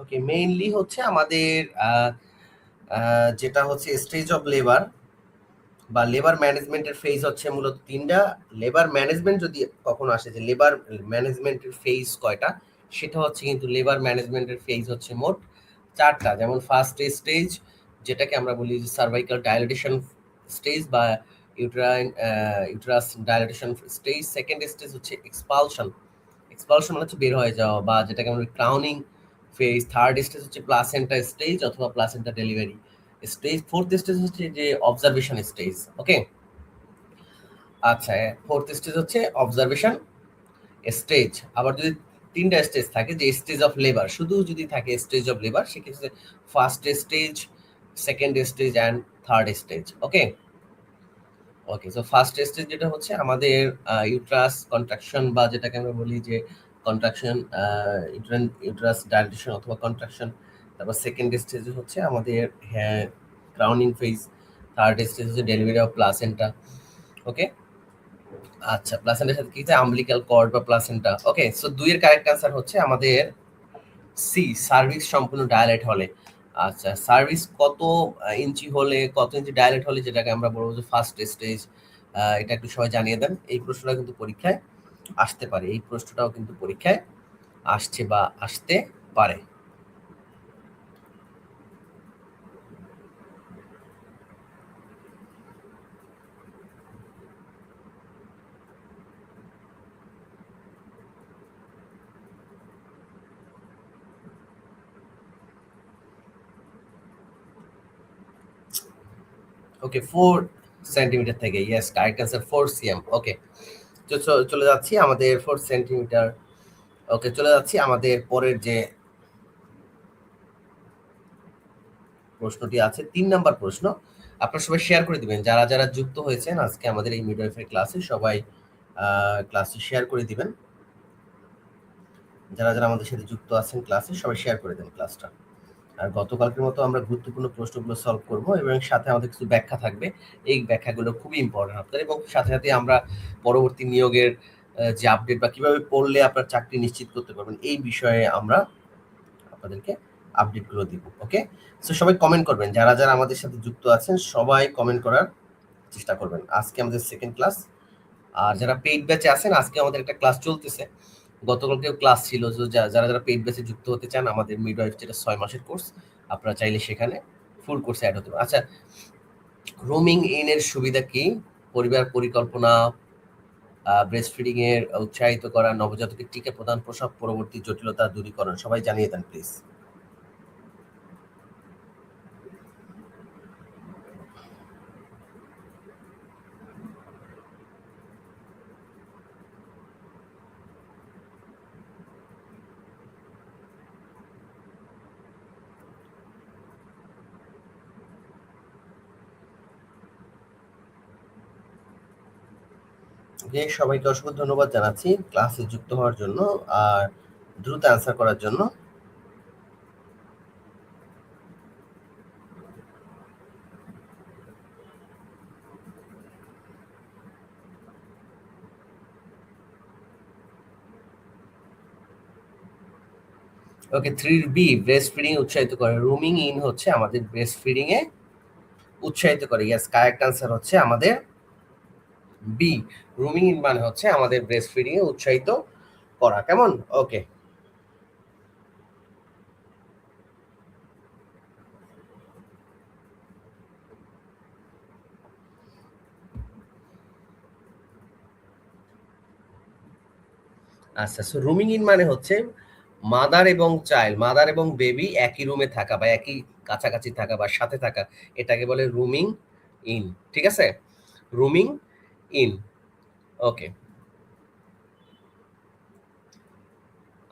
ওকে, mainly হচ্ছে আমাদের যেটা হচ্ছে স্টেজ অফ লেবার বা লেবার ম্যানেজমেন্টের ফেজ হচ্ছে মূলত তিনটা। লেবার ম্যানেজমেন্ট যদি কখনো আসে যে লেবার ম্যানেজমেন্টের ফেজ কয়টা, সেটা হচ্ছে কিন্তু লেবার ম্যানেজমেন্টের ফেজ হচ্ছে মোট চারটা। যেমন ফার্স্ট স্টেজ, যেটাকে আমরা বলি যে সার্ভাইকাল ডাইলেটেশন স্টেজ বা uterus dilatation stage. Second stage হচ্ছে এক্সপালশন, এক্সপালশন মানে হচ্ছে বের হয়ে যাওয়া বা যেটাকে আমরা ক্রাউনিং ফেজ। থার্ড স্টেজ হচ্ছে প্লাসেন্টা স্টেজ অথবা placenta delivery stage. Fourth stage হচ্ছে যে অবজারভেশন স্টেজ। ওকে, আচ্ছা, ফোর্থ স্টেজ হচ্ছে অবজারভেশন স্টেজ। আবার যদি তিনটা স্টেজ থাকে, যে স্টেজ অফ লেবার শুধু যদি থাকে স্টেজ অফ লেবার, সেক্ষেত্রে first stage, second stage and third stage. Okay okay, so first stage যেটা হচ্ছে আমাদের ইউট্রাস কন্ট্রাকশন বা যেটাকে আমরা বলি যে কন্ট্রাকশন, ইউট্রাস ডাইলেটেশন অথবা কন্ট্রাকশন। তারপর সেকেন্ড স্টেজ হচ্ছে আমাদের ক্রাউনিং ফেজ। থার্ড স্টেজ হচ্ছে ডেলিভারি অফ প্লাসেন্টা। ওকে, আচ্ছা, প্লাসেন্টার সাথে কি আম্বিলিক্যাল কর্ড বা প্লাসেন্টা। ওকে, সো দুইয়ের কারেক্ট আনসার হচ্ছে আমাদের সি, সার্ভিস সম্পূর্ণ ডায়ালেট হলে। আচ্ছা, সার্ভিস কত ইঞ্চি হলে, কত ইঞ্চি ডায়ালেট হলে যেটাকে আমরা বলবো যে ফার্স্ট স্টেজ, এটা একটু সবাই জানিয়ে দেন। এই প্রশ্নটা কিন্তু পরীক্ষায় আসতে পারে, এই প্রশ্নটাও কিন্তু পরীক্ষায় আসছে বা আসতে পারে। ওকে, 4 সেন্টিমিটার থেকে, ইয়েস, কারেক্ট আনসার 4 cm। ওকে, চলে যাচ্ছি আমাদের 4 সেন্টিমিটার। ওকে, চলে যাচ্ছি আমাদের পরের যে প্রশ্নটি আছে, 3 নাম্বার প্রশ্ন। আপনারা সবাই শেয়ার করে দিবেন, যারা যারা যুক্ত হয়েছেন আজকে আমাদের এই মিডওয়াইফারি ক্লাসে, সবাই ক্লাসটি শেয়ার করে দিবেন। যারা যারা আমাদের সাথে যুক্ত আছেন ক্লাসে, সবাই শেয়ার করে দেন ক্লাসটা। আর গতকালকের মতো আমরা গুরুত্বপূর্ণ প্রশ্নগুলো সলভ করব এবং সাথে আমাদের কিছু ব্যাখ্যা থাকবে। এই ব্যাখ্যাগুলো খুবই ইম্পর্টেন্ট আপনাদের, এবং সাথে সাথে আমরা পরবর্তী নিয়োগের যে আপডেট বা কিভাবে পড়লে আপনার চাকরি নিশ্চিত করতে পারবেন, এই বিষয়ে আমরা আপনাদেরকে আপডেটগুলো দিব। ওকে, সো সবাই কমেন্ট করবেন, যারা যারা আমাদের সাথে যুক্ত আছেন সবাই কমেন্ট করার চেষ্টা করবেন। আজকে আমাদের সেকেন্ড ক্লাস। আর যারা পেইড ব্যাচে আছেন, আজকে আমাদের একটা ক্লাস চলতেছে, গতকালকেও ক্লাস ছিল। যারা যারা পেইড ব্যাচে যুক্ত হতে চান, আমাদের মিডওয়াইফ যেটা 6 মাসের কোর্স, আপনারা চাইলে সেখানে ফুল কোর্সে অ্যাড হতে পারেন। আচ্ছা, রোমিং ইন এর সুবিধা কি? পরিবার পরিকল্পনা, ব্রেস্ট ফিডিং এর উৎসাহিত করা, নবজাতকের টিকা প্রদান, প্রসব পরবর্তী জটিলতা দূরীকরণ। সবাই জানিয়ে দেন প্লিজ। যে সবাইকে অসংখ্য ধন্যবাদ জানাচ্ছি ক্লাসে যুক্ত হওয়ার জন্য আর দ্রুত অ্যান্সার করার জন্য। ওকে, 3B, ব্রেস্ট ফিডিং উৎসাহিত করে। রুমিং ইন হচ্ছে আমাদের ব্রেস্ট ফিডিং এ উৎসাহিত করে। ইয়েস, কারেক্ট আনসার হচ্ছে আমাদের বি। রুমিং ইন মানে হচ্ছে আমাদের ব্রেস্ট ফিডিং এ উৎসাহিত করা। কেমন? ওকে, আচ্ছা, সো রুমিং ইন মানে হচ্ছে মাদার এবং চাইল্ড, মাদার এবং বেবি একই রুমে থাকা বা একই কাছাকাছি থাকা বা সাথে থাকা, এটাকে বলে রুমিং ইন। ঠিক আছে, রুমিং ইন। ওকে,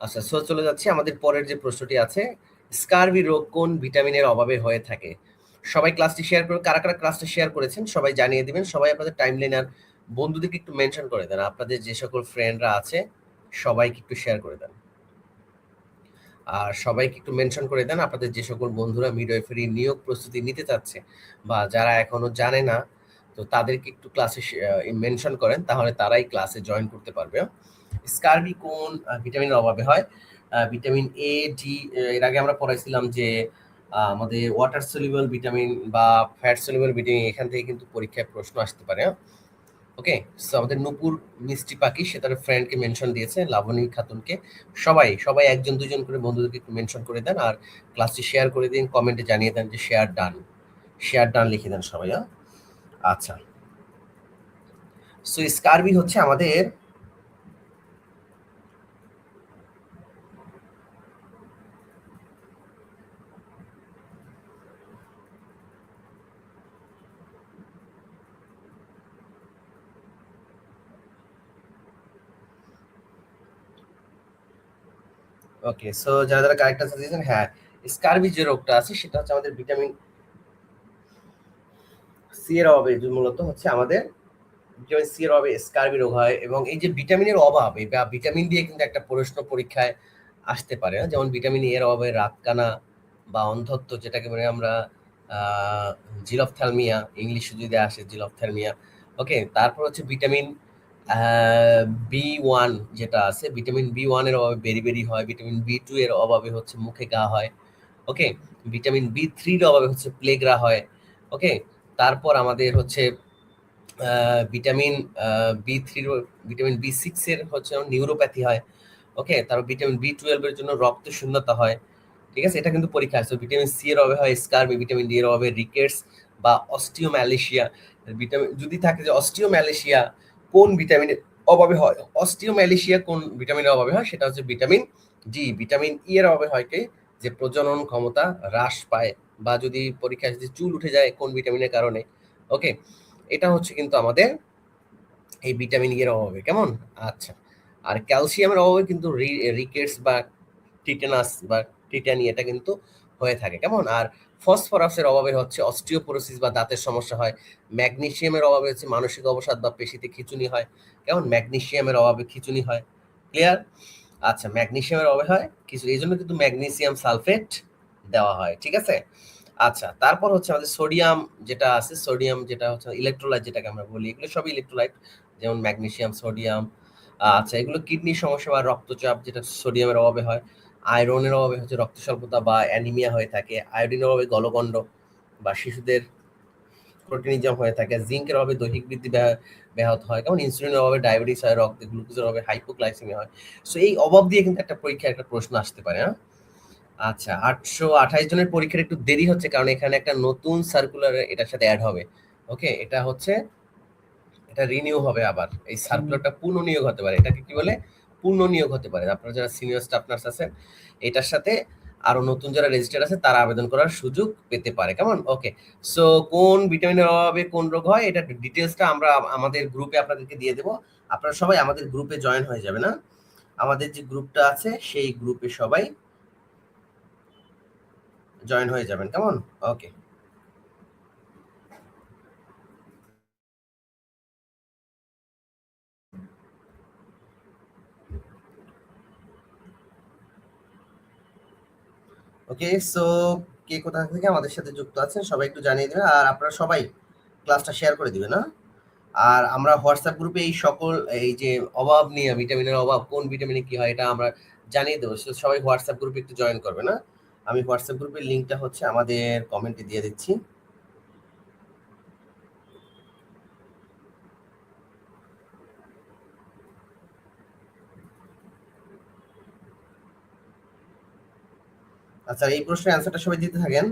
আচ্ছা, সো চলে যাচ্ছি আমাদের পরের যে প্রশ্নটি আছে, স্কারভি রোগ কোন ভিটামিনের অভাবে হয়ে থাকে? সবাই ক্লাসটি শেয়ার করে, কারা কারা ক্লাসটি শেয়ার করেছেন সবাই জানিয়ে দিবেন। সবাই আপনাদের টাইমলাইন আর বন্ধুদেরকে একটু মেনশন করে দেন, আপনাদের যে সকল ফ্রেন্ডরা আছে সবাইকে একটু শেয়ার করে দেন। আর সবাইকে একটু মেনশন করে দেন আপনাদের যে সকল বন্ধুরা মিডওয়াইফারি নিয়োগ প্রস্তুতি নিতে চাচ্ছে বা যারা এখনো জানে না, তো তাদেরকে একটু ক্লাসে মেনশন করেন, তাহলে তারাই ক্লাসে জয়েন করতে পারবে। স্কারবি কোন ভিটামিনের অভাবে হয়? ভিটামিন এ ডি, এর আগে আমরা পড়াইছিলাম যে আমাদের ওয়াটার সলিউবল ভিটামিন বা ফ্যাট সলিউবল ভিটামিন, এখান থেকে কিন্তু পরীক্ষায় প্রশ্ন আসতে পারে। ওকে, সো আমাদের নূপুর মিষ্টি পাখি সে তার ফ্রেন্ডকে মেনশন দিয়েছে, লাবণী খাতুনকে। সবাই সবাই একজন দুজন করে বন্ধুদেরকে একটু মেনশন করে দেন, আর ক্লাসটি শেয়ার করে দিন, কমেন্টে জানিয়ে দেন যে শেয়ার ডান, শেয়ার ডান লিখে দেন সবাই। আচ্ছা, সো স্কারবি হচ্ছে আমাদের ওকে, সো যারা যারা কারেক্ট আনসার দিয়েছেন, হ্যাঁ, স্কারবি যে রোগটা আছে সেটা হচ্ছে আমাদের ভিটামিন সি এর অভাবে, মূলত হচ্ছে আমাদের ভিটামিন সি এর অভাবে স্কারবি রোগ হয়। এবং এই যে ভিটামিনের অভাব, এই বা ভিটামিন দিয়ে কিন্তু একটা প্রশ্ন পরীক্ষায় আসতে পারে, যেমন ভিটামিন এর অভাবে রাতকানা বা অন্ধত্ব, যেটাকে মানে আমরা জিলফথ্যালমিয়া, ইংলিশে যদি আসে জিলফথ্যালমিয়া। ওকে, তারপর হচ্ছে ভিটামিন বি ওয়ান যেটা আছে, ভিটামিন বি ওয়ানের অভাবে বেরি হয়, ভিটামিন বি টু এর অভাবে হচ্ছে মুখে ঘা হয়। ওকে, ভিটামিন বি থ্রির অভাবে হচ্ছে প্লেগরা হয়। ওকে, তারপর আমাদের হচ্ছে ভিটামিন বি থ্রির, ভিটামিন বি সিক্স এর হচ্ছে নিউরোপ্যাথি হয়। ওকে, তারপর ভিটামিন বি টুয়েলভের জন্য রক্ত শূন্যতা হয়। ঠিক আছে, এটা কিন্তু পরীক্ষা আসছে। ভিটামিন সি এর অভাবে হয় স্কারবি, ভিটামিন ডি এর অভাবে রিকেটস বা অস্টিওম্যালেশিয়া। ভিটামিন যদি থাকে যে অস্টিওম্যালেশিয়া কোন ভিটামিনের অভাবে হয়, অস্টিওম্যালেশিয়া কোন ভিটামিনের অভাবে হয়, সেটা হচ্ছে ভিটামিন ডি। ভিটামিন ই এর অভাবে হয় কি, যে প্রজনন ক্ষমতা হ্রাস পায়, বা যদি পরীক্ষায় যদি চুল উঠে যায় কোন ভিটামিনের কারণে। ওকে, এটা হচ্ছে কিন্তু আমাদের এই ভিটামিন ই এর অভাবে, কেমন? আচ্ছা, আর ক্যালসিয়ামের অভাবে কিন্তু রিকেটস বা টিটেনাস বা টিটানি, এটা কিন্তু হয়ে থাকে, কেমন? আর ফসফরাসের অভাবে হচ্ছে অস্টিওপোরোসিস বা দাঁতের সমস্যা হয়। ম্যাগনেসিয়ামের অভাবে হচ্ছে মানসিক অবসাদ বা পেশিতে খিঁচুনি হয়, কেমন? ম্যাগনেসিয়ামের অভাবে খিঁচুনি হয়। ক্লিয়ার? আচ্ছা, ম্যাগনেসিয়ামের অভাবে হয় কিছু, এই জন্য কিন্তু ম্যাগনেসিয়াম সালফেট দেওয়া হয়। ঠিক আছে, আচ্ছা, তারপর হচ্ছে আমাদের সোডিয়াম যেটা আছে, সোডিয়াম যেটা হচ্ছে ইলেকট্রোলাইট যেটাকে আমরা বলি, এগুলো সবই ইলেকট্রোলাইট, যেমন ম্যাগনেসিয়াম, সোডিয়াম। আচ্ছা, এগুলো কিডনির সমস্যা বা রক্তচাপ যেটা সোডিয়ামের অভাবে হয়। আয়রনের অভাবে হচ্ছে রক্ত স্বল্পতা বা অ্যানিমিয়া হয়ে থাকে। আয়োডিনের অভাবে গলগণ্ড বা শিশুদের প্রোটিনিজম হয়ে থাকে। জিঙ্কের অভাবে দৈহিক বৃদ্ধি ব্যাহত হয়, যেমন ইনসুলিনের অভাবে ডায়াবেটিস হয়, রক্তে গ্লুকোজের অভাবে হাইপোগ্লাইসেমিয়া হয়। সো এই অভাব দিয়ে কিন্তু একটা পরীক্ষায় একটা প্রশ্ন আসতে পারে। আচ্ছা, 828 জনের পরীক্ষার একটু দেরি হচ্ছে, কারণ এখানে একটা নতুন সার্কুলার এটার সাথে অ্যাড হবে। ওকে, এটা হচ্ছে, এটা রিনিউ হবে আবার। এই সার্কুলারটা পুনঃনিয়োগ হতে পারে, এটাকে কি বলে? পুনঃনিয়োগ হতে পারে। আপনারা যারা সিনিয়র স্টাফ নার্স আছেন, এটার সাথে আরো নতুন যারা রেজিস্টার আছে তারা আবেদন করার সুযোগ পেতে পারে, কেমন? ওকে, সো কোন ভিটামিনের অভাবে কোন রোগ হয়, এটা ডিটেলসটা আমরা আমাদের গ্রুপে আপনাদেরকে দিয়ে দেবো। আপনারা সবাই আমাদের গ্রুপে জয়েন হয়ে যাবে না, আমাদের যে গ্রুপটা আছে সেই গ্রুপে সবাই জয়েন হয়ে যাবেন, কেমন? ওকে, ওকে, সো কে কোথা থেকে আমাদের সাথে যুক্ত আছেন সবাই একটু জানিয়ে দেবেন, আর আপনারা সবাই ক্লাসটা শেয়ার করে দিবেন। না, আর আমরা হোয়াটসঅ্যাপ গ্রুপে এই সকল এই যে অভাব নিয়ে, ভিটামিনের অভাব কোন ভিটামিনে কি হয়, এটা আমরা জানিয়ে দেবো। সবাই হোয়াটসঅ্যাপ গ্রুপে একটু জয়েন করবে। না, আমি হোয়াটসঅ্যাপ গ্রুপের লিঙ্কটা হচ্ছে আমাদের কমেন্টে দিয়ে দিচ্ছি। আচ্ছা, এই প্রশ্নের অ্যান্সারটা সবাই দিতে থাকেন।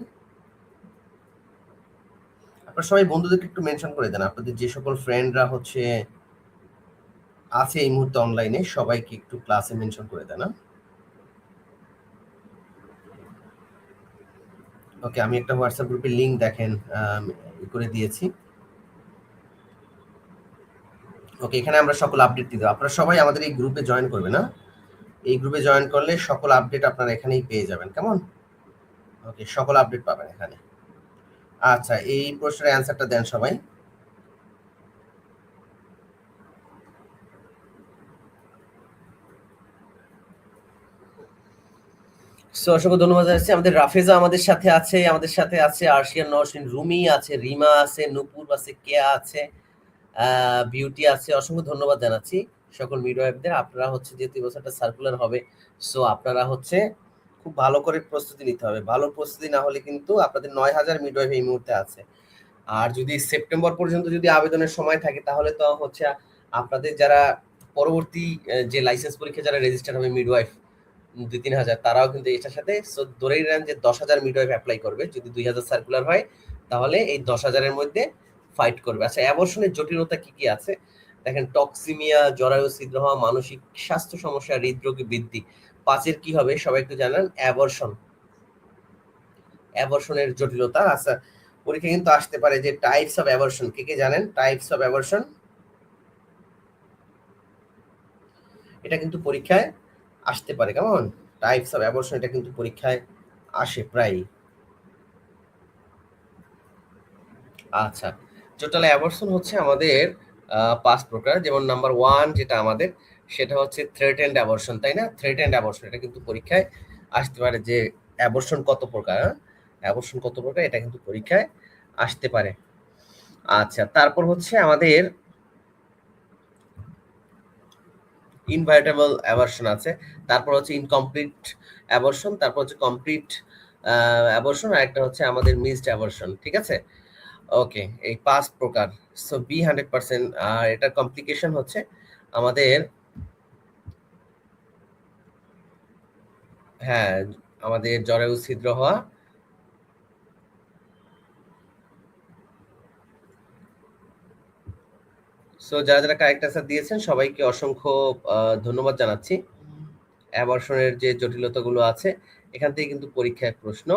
আপনারা সবাই বন্ধুদেরকে একটু মেনশন করে দেন, আপনাদের যে সকল ফ্রেন্ডরা হচ্ছে আছে এই মুহূর্তে অনলাইনে, সবাইকে একটু ক্লাসে মেনশন করে দেন। ওকে, আমি একটা হোয়াটসঅ্যাপ গ্রুপের লিংক দেখেন করে দিয়েছি। ওকে, এখানে আমরা সকল আপডেট দিয়ে দেবো, আপনারা সবাই আমাদের এই গ্রুপে জয়েন করবে। না, এই গ্রুপে জয়েন করলে সকল আপডেট আপনারা এখানেই পেয়ে যাবেন, কেমন? ওকে, সকল আপডেট পাবেন এখানে। আচ্ছা, এই প্রশ্নের অ্যান্সারটা দেন সবাই। সো অসংখ্য ধন্যবাদ জানাচ্ছি। আমাদের রাফেজা আমাদের সাথে আছে, আমাদের সাথে আছে আরশিয়া নওশিন, রুমি আছে, রিমা আছে, নূপুর আছে, কেয়া আছে, বিউটি আছে। অসংখ্য ধন্যবাদ জানাচ্ছি সকল মিডওয়াইফদের। আপনারা হচ্ছে যেহেতু বছরটা সার্কুলার হবে, সো আপনারা হচ্ছে খুব ভালো করে প্রস্তুতি নিতে হবে। ভালো প্রস্তুতি না হলে কিন্তু আপনাদের ৯,০০০ মিডওয়াইফ এই মুহূর্তে আছে। আর যদি সেপ্টেম্বর পর্যন্ত যদি আবেদনের সময় থাকে তাহলে তো হচ্ছে আপনাদের যারা পরবর্তী যে লাইসেন্স পরীক্ষা যারা রেজিস্টার হবে মিডওয়াইফ ২-৩ হাজার, তারাও কিন্তু এটার সাথে ধরেই নেন যে ১০,০০০ মিডওয়াইফ অ্যাপ্লাই করবে। যদি ২,০০০ সার্কুলার হয় তাহলে এই ১০,০০০-এর মধ্যে ফাইট করবে। আচ্ছা, অ্যাবর্শনের জটিলতা কি কি আছে দেখেন। টক্সিমিয়া, জরায়ু ছিদ্র হওয়া, মানসিক স্বাস্থ্য সমস্যা, হৃদরোগ বৃদ্ধি। ৫-এর কি হবে সবাই একটু জানান। অ্যাবর্শন, অ্যাবর্শনের জটিলতা। আচ্ছা, পরীক্ষা কিন্তু আসতে পারে যে টাইপস অফ অ্যাবর্শন। কে কে জানেন টাইপস অফ অ্যাবর্শন? এটা কিন্তু পরীক্ষায় আসতে পারে। কেমন টাইপস অফ অ্যাবর্শন, এটা কিন্তু পরীক্ষায় আসে প্রায়। আচ্ছা, টোটাল অ্যাবর্শন হচ্ছে আমাদের ৫ প্রকার। যেমন নাম্বার 1 যেটা আমাদের, সেটা হচ্ছে থ্রেটেন্ড অ্যাবর্শন, তাই না? থ্রেটেন্ড অ্যাবর্শন এটা কিন্তু পরীক্ষায় আসতে পারে যে অ্যাবর্শন কত প্রকার, অ্যাবর্শন কত প্রকার, এটা কিন্তু পরীক্ষায় আসতে পারে। আচ্ছা, তারপর হচ্ছে আমাদের ইনভার্টেবল অ্যাবর্শন আছে, তারপর হচ্ছে ইনকমপ্লিট অ্যাবর্শন, তারপর হচ্ছে কমপ্লিট অ্যাবর্শন, আর একটা হচ্ছে আমাদের মিসড অ্যাবর্শন। ঠিক আছে, ওকে, এই ৫ প্রকার। So B 100%। আর এটার কমপ্লিকেশন হচ্ছে আমাদের, হ্যাঁ, আমাদের জরায়ু ছিদ্র হওয়া। সো যারা যারা কারেক্ট অ্যান্সার দিয়েছেন সবাইকে অসংখ্য ধন্যবাদ জানাচ্ছি। অ্যাবর্শনের যে জটিলতাগুলো আছে এখান থেকে কিন্তু পরীক্ষায় প্রশ্ন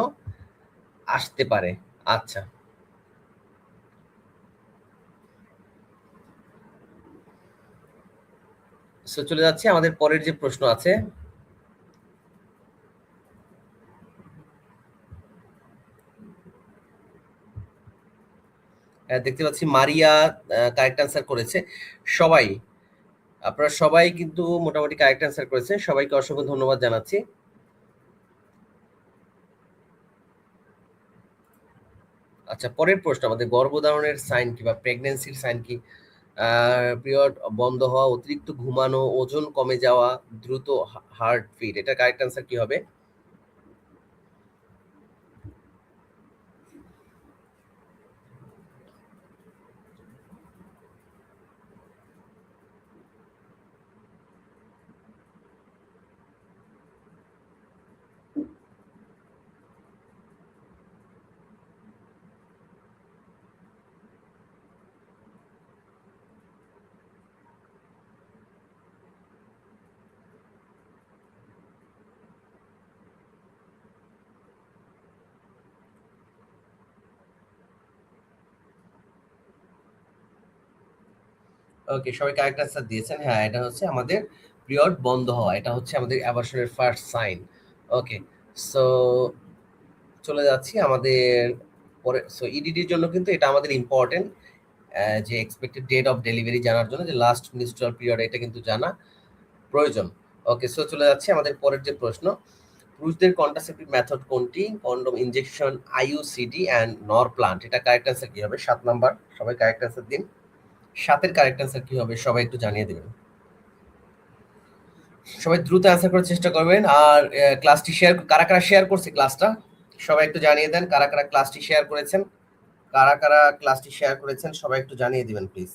আসতে পারে। আচ্ছা, সো চলে যাচ্ছি আমাদের পরের যে প্রশ্ন আছে। দেখতে পাচ্ছি মারিয়া কারেক্ট অ্যান্সার করেছে। সবাই, আপনারা সবাই কিন্তু মোটামুটি কারেক্ট অ্যান্সার করেছে, সবাইকে অসংখ্য ধন্যবাদ জানাচ্ছি। আচ্ছা, পরের প্রশ্ন আমাদের, গর্ভধারণের সাইন কি বা প্রেগন্যান্সির সাইন কি? পিরিয়ড বন্ধ হওয়া, অতিরিক্ত ঘুমানো, ওজন কমে যাওয়া, দ্রুত হার্টবিট। এটা কারেক্ট অ্যান্সার কি হবে? ওকে, সবাই কারেক্ট অ্যান্সার দিয়েছেন। হ্যাঁ, এটা হচ্ছে আমাদের পিরিয়ড বন্ধ হওয়া, এটা হচ্ছে আমাদের অ্যাবর্শনের ফার্স্ট সাইন। ওকে, সো চলে যাচ্ছি আমাদের পরে। সো ইডিডির জন্য কিন্তু এটা আমাদের ইম্পর্টেন্ট, যে এক্সপেক্টেড ডেট অফ ডেলিভারি জানার জন্য যে লাস্ট মিনিস্ট্রাল পিরিয়ড, এটা কিন্তু জানা প্রয়োজন। ওকে, সো চলে যাচ্ছে আমাদের পরের যে প্রশ্ন। পুরুষদের কন্ট্রাসেপটিভ মেথড কোনটি? কন্ডম, ইনজেকশন, আইইউসিডি অ্যান্ড নর প্লান্ট। এটা কারেক্ট অ্যান্সার কি হবে? ৭ নাম্বার, সবাই কারেক্ট অ্যান্সার দিন। ৭-এর কারেক্ট অ্যান্সার কি হবে সবাই একটু জানিয়ে দেবেন। সবাই দ্রুত অ্যান্সার করার চেষ্টা করবেন। আর ক্লাসটি শেয়ার, কারা কারা শেয়ার করছে ক্লাসটা সবাই একটু জানিয়ে দেন। কারা কারা ক্লাসটি শেয়ার করেছেন, কারা কারা ক্লাসটি শেয়ার করেছেন সবাই একটু জানিয়ে দিবেন প্লিজ।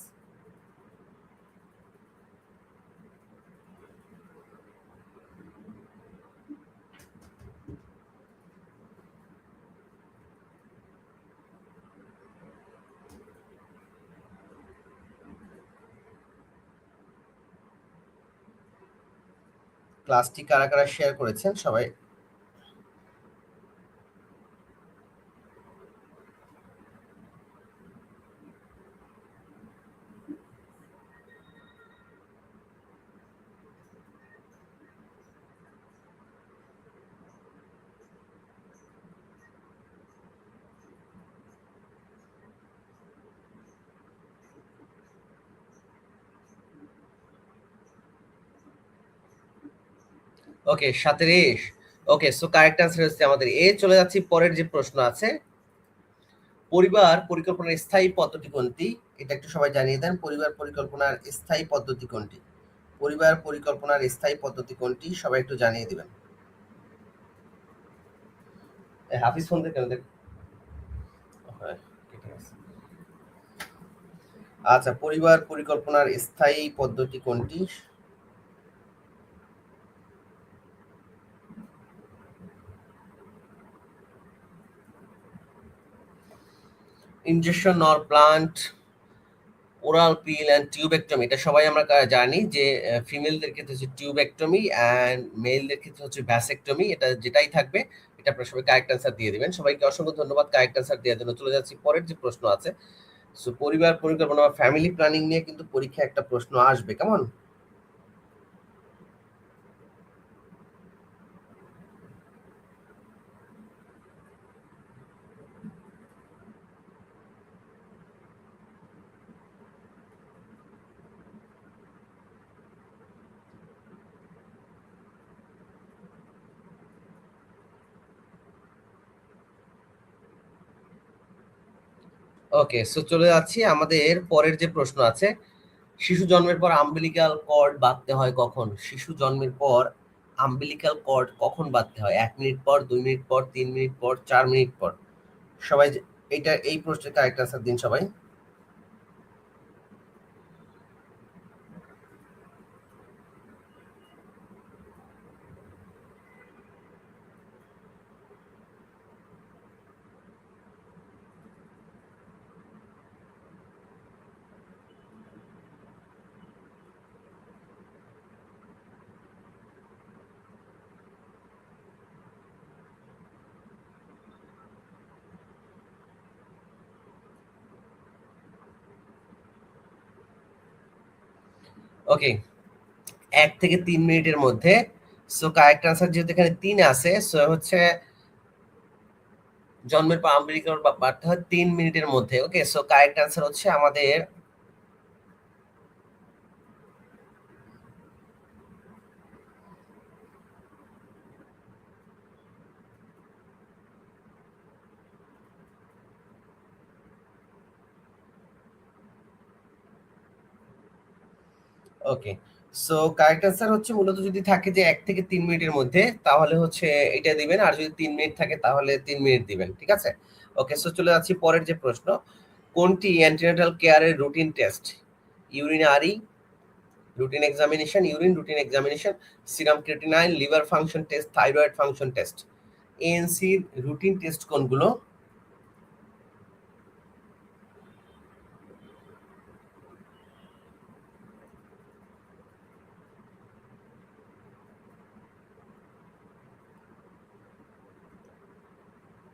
ক্লাসটি কারা কারা শেয়ার করেছেন সবাই। ওকে, ৭-এর এ। ওকে, সো কারেক্ট অ্যান্সার হচ্ছে আমাদের এ। চলে যাচ্ছি পরের যে প্রশ্ন আছে। পরিবার পরিকল্পনার স্থায়ী পদ্ধতি কোনটি? এটা একটু সবাই জানিয়ে দেন। পরিবার পরিকল্পনার স্থায়ী পদ্ধতি কোনটি? পরিবার পরিকল্পনার স্থায়ী পদ্ধতি কোনটি? সবাই একটু জানিয়ে দিবেন। হাফিজ ফোন কেন দেখ। হ্যাঁ, ঠিক আছে। আচ্ছা, পরিবার পরিকল্পনার স্থায়ী পদ্ধতি কোনটি? Injection or plant, oral pill and tubectomy, এটা সবাই আমরা জানি যে ফিমেলদের ক্ষেত্রে হচ্ছে টিউবেক্টমি অ্যান্ড মেলদের ক্ষেত্রে হচ্ছে ভ্যাসেক্টমি। এটা যেটাই থাকবে এটা আপনারা সবাই কারেক্ট অ্যান্সার দিয়ে দিবেন। সবাইকে অসংখ্য ধন্যবাদ কারেক্ট অ্যান্সার দেওয়ার জন্য। চলে যাচ্ছি পরের যে প্রশ্ন আছে। সো পরিবার পরিকল্পনা বা ফ্যামিলি প্ল্যানিং নিয়ে কিন্তু পরীক্ষায় একটা প্রশ্ন আসবে, কেমন? ওকে, সো চলে যাচ্ছি আমাদের পরের যে প্রশ্ন আছে। শিশু জন্মের পর আম্বিলিকাল কর্ড বাঁধতে হয় কখন? শিশু জন্মের পর আম্বিলিকাল কর্ড কখন বাঁধতে হয়? 1 মিনিট পর, 2 মিনিট পর, 3 মিনিট পর, 4 মিনিট পর? সবাই এটা এই প্রশ্নের কারেক্ট আনসার দিন সবাই। ওকে, 1 থেকে 3 মিনিটের মধ্যে। সো কারেক্ট আনসার যেহেতু এখানে 3 আছে, সো হচ্ছে জন্মের পর আম্বিলিকাল বাঁধতে হয় 3 মিনিটের মধ্যে। ওকে, সো কারেক্ট আনসার হচ্ছে আমাদের ওকে। সো কারেক্ট আনসার হচ্ছে মূলত যদি থাকে যে 1 থেকে 3 মিনিটের মধ্যে তাহলে হচ্ছে এটা দিবেন, আর যদি 3 মিনিট থাকে তাহলে 3 মিনিট দিবেন, ঠিক আছে? ওকে, সো চলে যাচ্ছি পরের যে প্রশ্ন। কোনটি অ্যান্টিনাটাল কেয়ারের routine test? Urinary routine examination, urine routine examination, serum creatinine, liver function test, thyroid function test? এএনসির রুটিন টেস্ট কোনগুলো?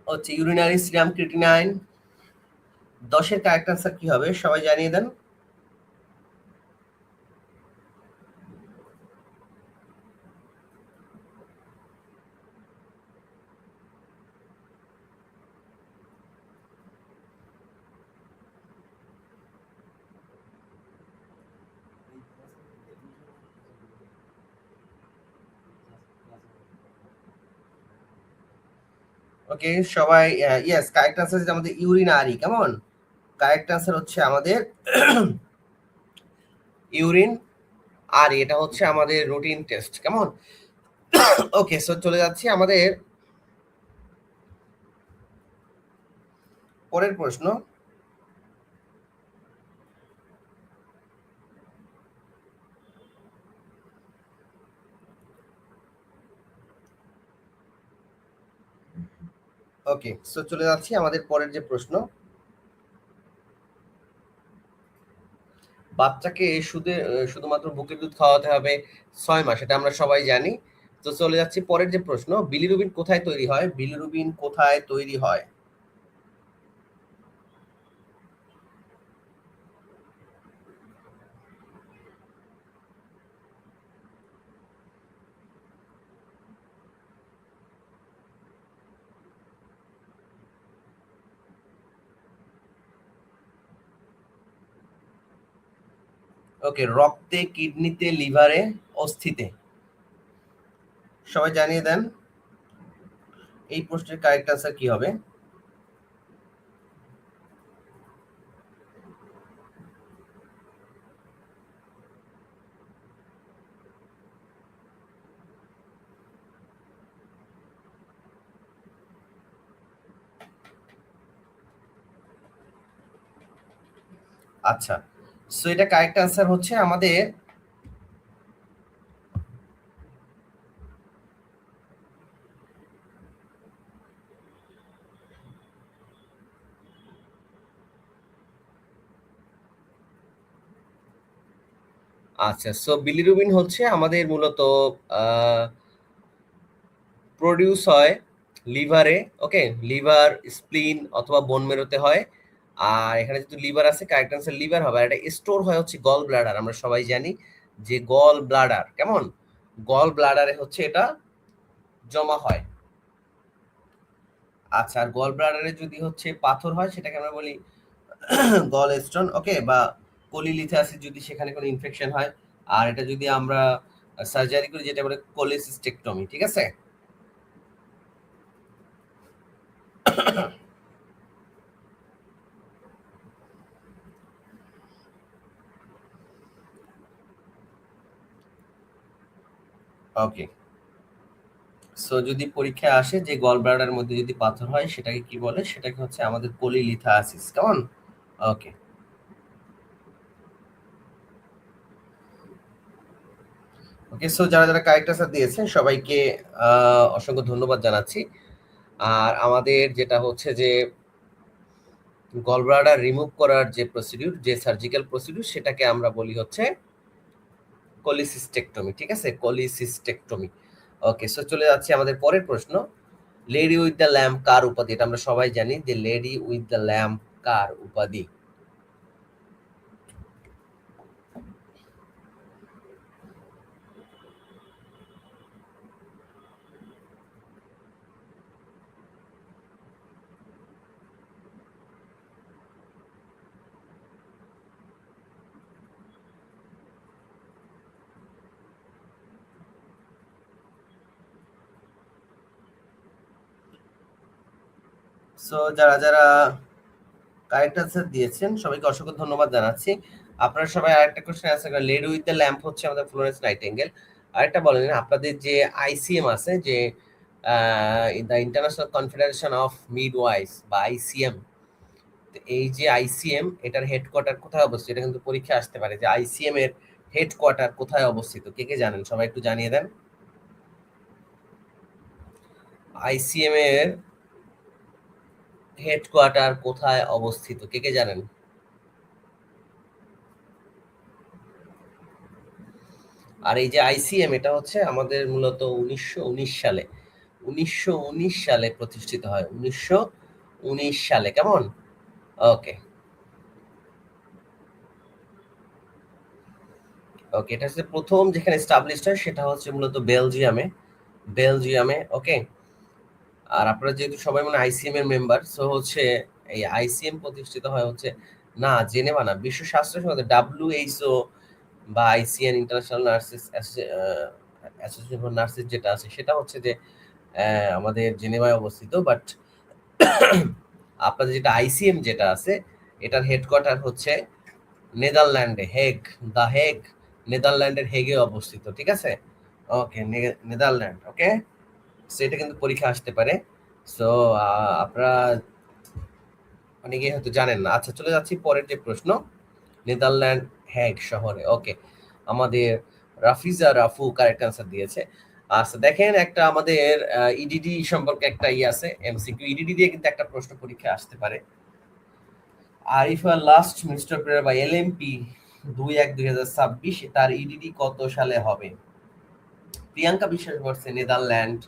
হচ্ছে ইউরিনারি, সিরাম ক্রিয়েটিনাইন। 10-এর কারেক্ট আনসার কি হবে সবাই জানিয়ে দেন। ওকে, সবাই ইয়েস, কারেক্ট আনসার হচ্ছে আমাদের ইউরিনারি, কেমন? কারেক্ট আনসার হচ্ছে আমাদের ইউরিন, আর এটা হচ্ছে আমাদের রুটিন টেস্ট, কেমন? ওকে, সো চলে যাচ্ছি আমাদের পরের প্রশ্ন। ওকে, সো চলে যাচ্ছি আমাদের পরের যে প্রশ্ন। বাচ্চাকে শুধুমাত্র বুকের দুধ খাওয়াতে হবে 6 মাস, এটা আমরা সবাই জানি। তো চলে যাচ্ছি পরের যে প্রশ্ন। বিলিরুবিন কোথায় তৈরি হয়? বিলিরুবিন কোথায় তৈরি হয়? ওকে, রক্তে, কিডনিতে, লিভারে, অস্থিতে? সবাই জানিয়ে দেন এই প্রশ্নের কারেক্ট আনসার কি হবে। আচ্ছা, সো এটা কারেক্ট আনসার হচ্ছে আমাদের আচ্ছা, সো বিলিরুবিন হচ্ছে আমাদের মূলত প্রডিউস হয় লিভারে, ওকে, লিভার, স্প্লিন অথবা বোন মেরোতে হয়। আর এখানে যেহেতু লিভার আছে, কারেক্ট আনসার লিভার হবে। আর এটা স্টোর হয় হচ্ছে গল ব্লাডার। আমরা সবাই জানি যে গল ব্লাডার কেমন, গল ব্লাডারে হচ্ছে এটা জমা হয়। আচ্ছা, আর গল ব্লাডারে যদি হচ্ছে পাথর হয় সেটাকে আমরা বলি গল স্টোন, ওকে, বা কোলিলিথাসিস যদি সেখানে কোনো ইনফেকশন হয়। আর এটা যদি আমরা সার্জারি করি যেটা বলে কোলিসিস্টেকটমি, ঠিক আছে। ওকে, সো যদি পরীক্ষায় আসে যে গল ব্লাডার মধ্যে যদি পাথর হয় সেটাকে কি বলে, সেটাকে হচ্ছে আমাদের কোলিলিথাসিস, কেমন। ওকে, ওকে, সো যারা যারা কারেক্ট আনসার দিয়েছেন সবাইকে অসংখ্য ধন্যবাদ জানাচ্ছি। আর আমাদের যেটা হচ্ছে যে গল ব্লাডার রিমুভ করার যে প্রসিডিউর, যে সার্জিক্যাল প্রসিডিউর, সেটাকে আমরা বলি হচ্ছে কোলিসিস্টেকটমি, ঠিক আছে, কোলিসিস্টেকটমি। ওকে, সো চলে যাচ্ছে আমাদের পরের প্রশ্ন। লেডি উইথ দ্য ল্যাম্প কার উপাধি? এটা আমরা সবাই জানি যে লেডি উইথ দ্য ল্যাম্প কার উপাধি। সো যারা যারা কারেক্ট আনসার দিয়েছেন সবাইকে অসংখ্য ধন্যবাদ জানাচ্ছি। আপনারা সবাই আরেকটা কোশ্চেন আনসার করেন। লেডি উইথ দ্য ল্যাম্প হচ্ছে আমাদের ফ্লোরেন্স নাইটিঙ্গেল। আরেকটা বলেন, আপনাদের যে আইসিএম আছে, যে দ্য ইন্টারন্যাশনাল কনফেডারেশন অফ মিডওয়াইফস বা আইসিএম, এই যে আইসিএম এটার হেডকোয়ার্টার কোথায় অবস্থিত? এটা কিন্তু পরীক্ষা আসতে পারে যে আইসিএম এর হেডকোয়ার্টার কোথায় অবস্থিত। কে কে জানেন সবাই একটু জানিয়ে দেন। আইসিএম এর হেডকোয়ার্টার কোথায় অবস্থিত, কে কে জানেন? আর এই যে আইসিএম এটা হচ্ছে আমাদের মূলত 1919 সালে, 1919 সালে প্রতিষ্ঠিত হয়, 1919 সালে, কেমন। ওকে, ওকে, এটা হচ্ছে প্রথম যেখানে এস্টাবলিশড হয় সেটা হচ্ছে মূলত বেলজিয়ামে, বেলজিয়ামে, ওকে। আর আপনারা যেহেতু সবাই মানে আইসিএম এর মেম্বার, সো হচ্ছে এই আইসিএম প্রতিষ্ঠিত হয় হচ্ছে না জেনেভা না, বিশ্ব স্বাস্থ্য সংস্থা ডাব্লিউএইচও বা ICN international nurses association for nurses যেটা আছে সেটা হচ্ছে যে আমাদের জেনেভায় অবস্থিত। বাট আপনাদের যেটা আইসিএম যেটা আছে এটার হেডকোয়ার্টার হচ্ছে নেদারল্যান্ডে, হেগ, দা হেগ, নেদারল্যান্ডের হেগে অবস্থিত, ঠিক আছে। ওকে, নেদারল্যান্ড, ওকে। সো এটা কিন্তু পরীক্ষা আসতে পারে। সো আপনারা অনেকেই হয়তো জানেন না। আচ্ছা, চলে যাচ্ছি পরের যে প্রশ্ন। নেদারল্যান্ড হেগ শহরে, ওকে, আমাদের রাফিজা রাফু কারেক্ট আনসার দিয়েছে। আচ্ছা, দেখেন একটা আমাদের ইডিডি সম্পর্কে একটা আছে এমসিকিউ, ইডিডি দিয়ে কিন্তু একটা প্রশ্ন পরীক্ষা আসতে পারে। আরিফা লাস্ট মিনিস্টার প্রেয়ার বা এলএমপি 2/1/2026 তার ইডিডি কত সালে হবে? প্রিয়াঙ্কা বিশ্বাস বলছে নেদারল্যান্ড।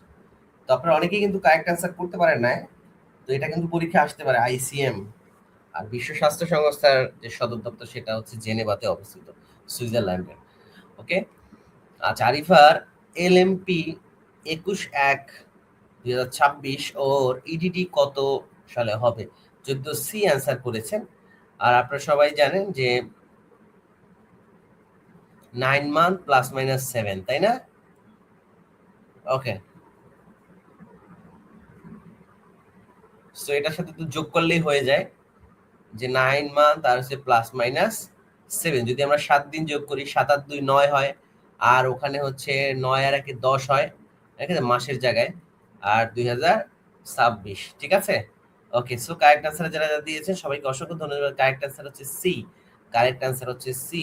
তো আপনারা অনেকেই কিন্তু কারেক্ট আনসার করতে পারেন না। তো এটা কিন্তু পরীক্ষা আসতে পারে আইসিএম। আর বিশ্ব স্বাস্থ্য সংস্থার যে সদর দপ্তর সেটা হচ্ছে জেনেভাতে অবস্থিত, সুইজারল্যান্ডে, ওকে। আচ্ছা, আরিফার এলএমপি 21/1/2026 ওর ইডিডি কত সালে হবে? 14C অ্যান্সার করেছেন। আর আপনারা সবাই জানেন যে 9 মান্থ প্লাস মাইনাস 7, তাই না? ওকে, সো এটার সাথে তো যোগ করলেই হয়ে যায় যে 9 মান্থ আর হচ্ছে প্লাস মাইনাস 7। যদি আমরা 7 দিন যোগ করি, 7 আর 2 9 হয়। আর ওখানে হচ্ছে 9 আর 1 10 হয়, ঠিক আছে, মাসের জায়গায়। আর 2026, ঠিক আছে। ওকে, সো কারেক্ট আনসার যারা যারা দিয়েছেন সবাইকে অসংখ্য ধন্যবাদ। কারেক্ট আনসার হচ্ছে সি, কারেক্ট অ্যান্সার হচ্ছে সি।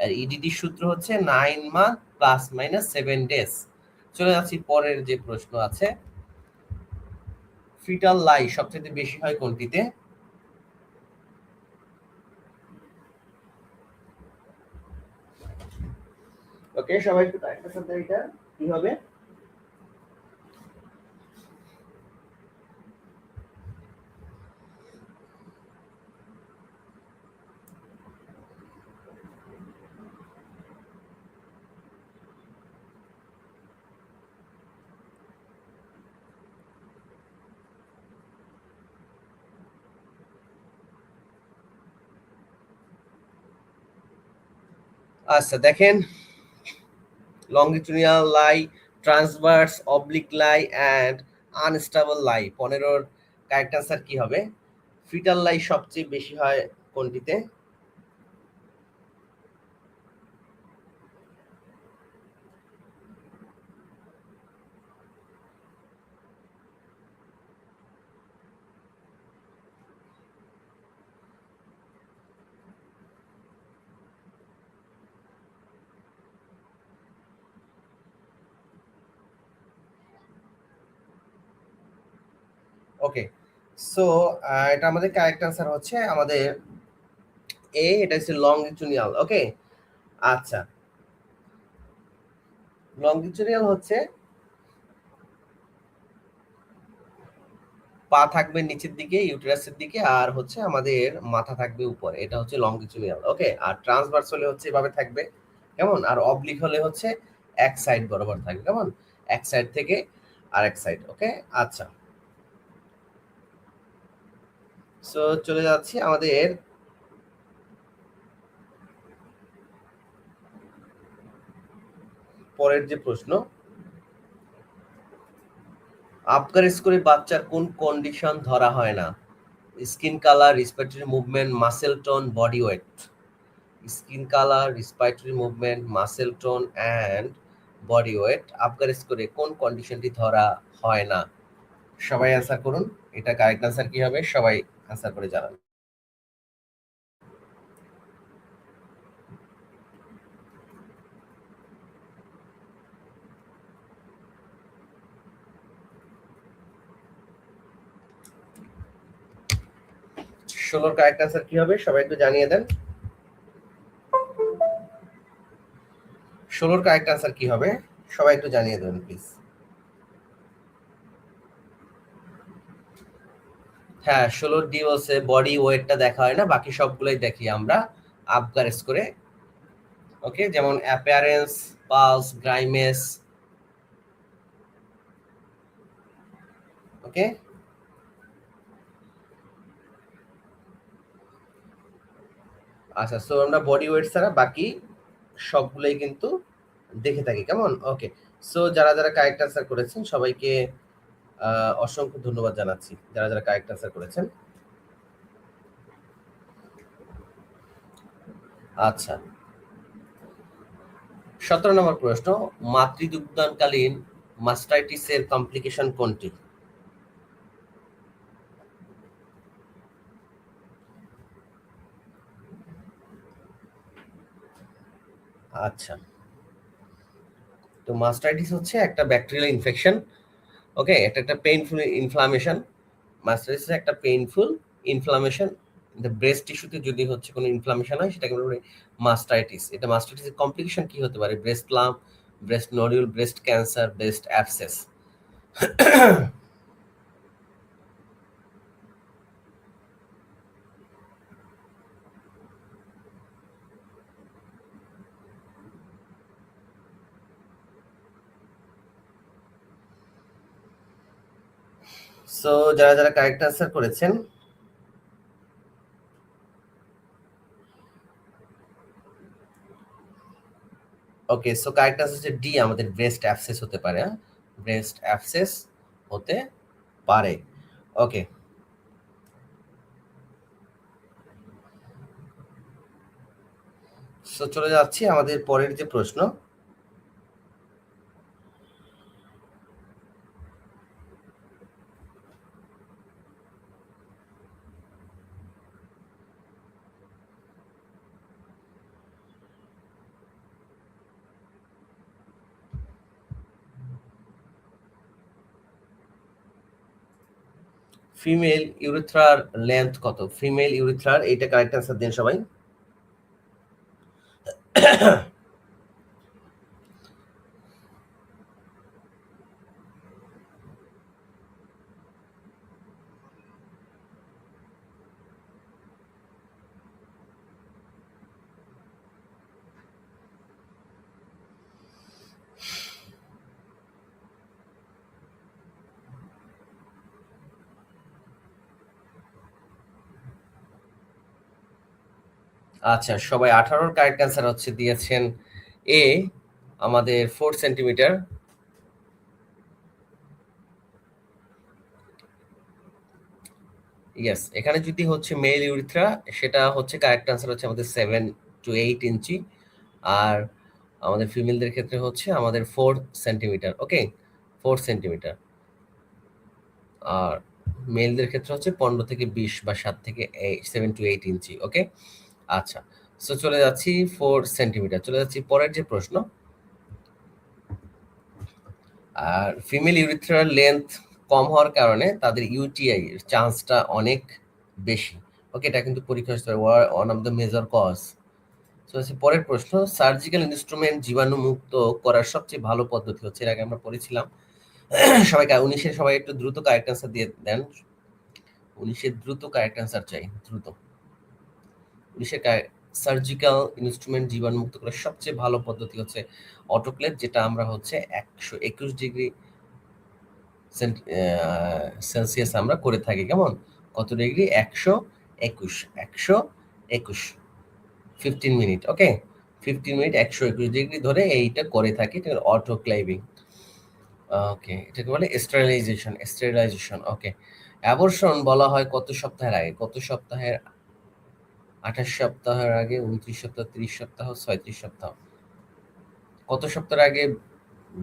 আর ইডিডির সূত্র হচ্ছে 9 মান্থ প্লাস মাইনাস 7 ডেজ। চলে যাচ্ছি পরের যে প্রশ্ন আছে, ফিটাল লাই সবচেয়ে বেশি হয় কোনটিতে? ওকে, সবাই একটু কারেক্ট সাথে এটা কি হবে? আচ্ছা দেখেন, longitudinal lie, transverse, oblique lie and unstable lie, 15-র কারেক্ট অ্যান্সার কি হবে? ফিটাল লাই সবচেয়ে বেশি হয় কোনটিতে? ওকে, সো এটা আমাদের কারেক্ট অ্যান্সার হচ্ছে আমাদের এ, এটা হচ্ছে লংগিচুডিনাল। ওকে, আচ্ছা, লংগিচুডিনাল হচ্ছে পা থাকবে নিচের দিকে ইউটেরাসের দিকে, আর হচ্ছে আমাদের মাথা থাকবে উপরে, এটা হচ্ছে লংগিচুডিনাল। ওকে, আর ট্রান্সভার্স হলে হচ্ছে এভাবে থাকবে, কেমন? আর অবলিক হলে হচ্ছে এক সাইড বরাবর থাকবে, কেমন? এক সাইড থেকে আরেক সাইড। ওকে, আচ্ছা, সো চলে যাচ্ছি আমাদের পরের যে প্রশ্ন, আবগার স্কোরে বাচ্চার কোন কন্ডিশন ধরা হয় না? Skin colour, respiratory movement, muscle tone, body weight. Skin colour, respiratory movement, muscle tone and body weight, Apgar স্কোরে কোন কন্ডিশনটি ধরা হয় না? সবাই অ্যান্সার করুন, এটা কারেক্ট অ্যান্সার কি হবে? সবাই অ্যান্সার করে জানান। ষোলোর কারেক্ট অ্যান্সার কি হবে? সবাই একটু জানিয়ে দেন। ষোলোর কারেক্ট অ্যান্সার কি হবে? সবাই একটু জানিয়ে দেবেন প্লিজ। হ্যাঁ, 16 ডি বলছে বডি ওয়েটটা দেখা হয় না, বাকি সবগুলোই দেখি আমরা আবগার স্কোরে। ওকে, যেমন অ্যাপিয়ারেন্স, পালস, গ্রাইমেস। ওকে, আচ্ছা, সো আমরা বডি ওয়েট ছাড়া বাকি সবগুলোই কিন্তু দেখে থাকি, কেমন? ওকে, সো যারা যারা কারেক্ট অ্যান্সার করেছেন সবাইকে অসংখ্য ধন্যবাদ জানাচ্ছি, যারা যারা কারেক্ট অ্যান্সার করেছেন। আচ্ছা, 17 নম্বর প্রশ্ন, মাতৃদুগ্ধকালীন মাস্টাইটিসের কমপ্লিকেশন কোনটি? আচ্ছা, তো মাস্টাইটিস হচ্ছে একটা ব্যাকটেরিয়াল ইনফেকশন। ওকে, এটা একটা পেইনফুল ইনফ্লামেশন। মাস্টাইটিস একটা পেইনফুল ইনফ্লামেশন, দ্য ব্রেস্ট টিস্যুতে যদি হচ্ছে কোনো ইনফ্লামেশন হয় সেটাকে বলে মাস্টাইটিস। এটা মাস্টাইটিসের কমপ্লিকেশন কি হতে পারে? Breast lump, breast nodule, breast cancer, breast abscess. So যারা যারা কারেক্ট অ্যান্সার করেছেন, ওকে, সো কারেক্ট অ্যান্সার হচ্ছে ডি, আমাদের ব্রেস্ট অ্যাবসেস হতে পারে। হ্যাঁ, ব্রেস্ট অ্যাবসেস হতে পারে। ওকে, সো চলে যাচ্ছি আমাদের পরের যে প্রশ্ন, ফিমেল ইউরেথ্রার লেন্থ কত? ফিমেল ইউরেথ্রার, এইটা কারেক্ট অ্যান্সার দেন সবাই। আচ্ছা, সবাই 18-র কারেক্ট অ্যান্সার হচ্ছে দিয়েছেন এ, আমাদের 4 সেন্টিমিটার। ইয়েস, এখানে যদি হচ্ছে মেল ইউরিথ্রা, সেটা হচ্ছে কারেক্ট অ্যান্সার হচ্ছে আমাদের 7 to 8 ইঞ্চি, আর আমাদের ফিমেলদের ক্ষেত্রে হচ্ছে আমাদের 4 সেন্টিমিটার। ওকে, 4 সেন্টিমিটার। আর মেলদের ক্ষেত্রে হচ্ছে 15 থেকে 20 বা 7 থেকে 7 to 8 ইঞ্চি। ওকে, আচ্ছা, সো চলে যাচ্ছি 4 সেন্টিমিটার। চলে যাচ্ছি পরের যে প্রশ্ন। আর ফিমেল ইউরিথ্রার লেন্থ কম হওয়ার কারণে তাদের ইউটিআই এর চান্সটা অনেক বেশি। ওকে, এটা কিন্তু পরীক্ষা আসতে পারে, one of the major cause. তো হচ্ছে পরের প্রশ্ন, সার্জিক্যাল ইনস্ট্রুমেন্ট জীবাণুমুক্ত করার সবচেয়ে ভালো পদ্ধতি হচ্ছে, এর আগে আমরা পড়েছিলাম। সবাইকে 19-এর সবাই একটু দ্রুত কারেক্ট অ্যান্সার দিয়ে দেন। 19-এর দ্রুত কারেক্ট অ্যান্সার চাই, দ্রুত। 19-এর সার্জিক্যাল ইনস্ট্রুমেন্ট জীবাণুমুক্ত করার সবচেয়ে ভালো পদ্ধতি হচ্ছে অটোক্লেভ, যেটা আমরা হচ্ছে 121 ডিগ্রি সেলসিয়াস আমরা করে থাকি। কেমন, কত ডিগ্রি? 121, 121, 15 মিনিট। ওকে, 15 মিনিট 121 ডিগ্রি ধরে এইটা করে থাকি, এটা অটোক্লেভিং। ওকে, এটাকে বলে স্টেরিলাইজেশন, স্টেরিলাইজেশন। ওকে, অ্যাবর্শন বলা হয় কত সপ্তাহের আগে? কত সপ্তাহের? 28 সপ্তাহের আগে, 29 সপ্তাহ, 30 সপ্তাহ, 36 সপ্তাহ। কত সপ্তাহের আগে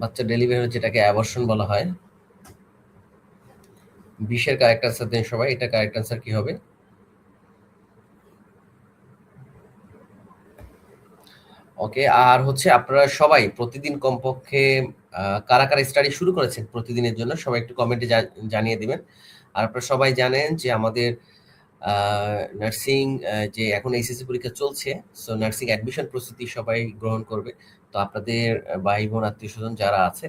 বাচ্চা ডেলিভারি হচ্ছে, যেটাকে অ্যাবর্শন বলা হয়? 20-এর কারেক্ট আনসার দেন সবাই। এটা কারেক্ট আনসার কি হবে? ওকে, আর হচ্ছে আপনারা সবাই প্রতিদিন কমপক্ষে কারা কারা স্টাডি শুরু করেছেন প্রতিদিনের জন্য, সবাই একটু কমেন্টে জানিয়ে দিবেন। আর আপনারা সবাই জানেন যে আমাদের নার্সিং যে এখন এইচএসসি পরীক্ষা চলছে, সো নার্সিং অ্যাডমিশন প্রস্তুতি সবাই গ্রহণ করবে। তো আপনাদের ভাই বোন আত্মীয় স্বজন যারা আছে,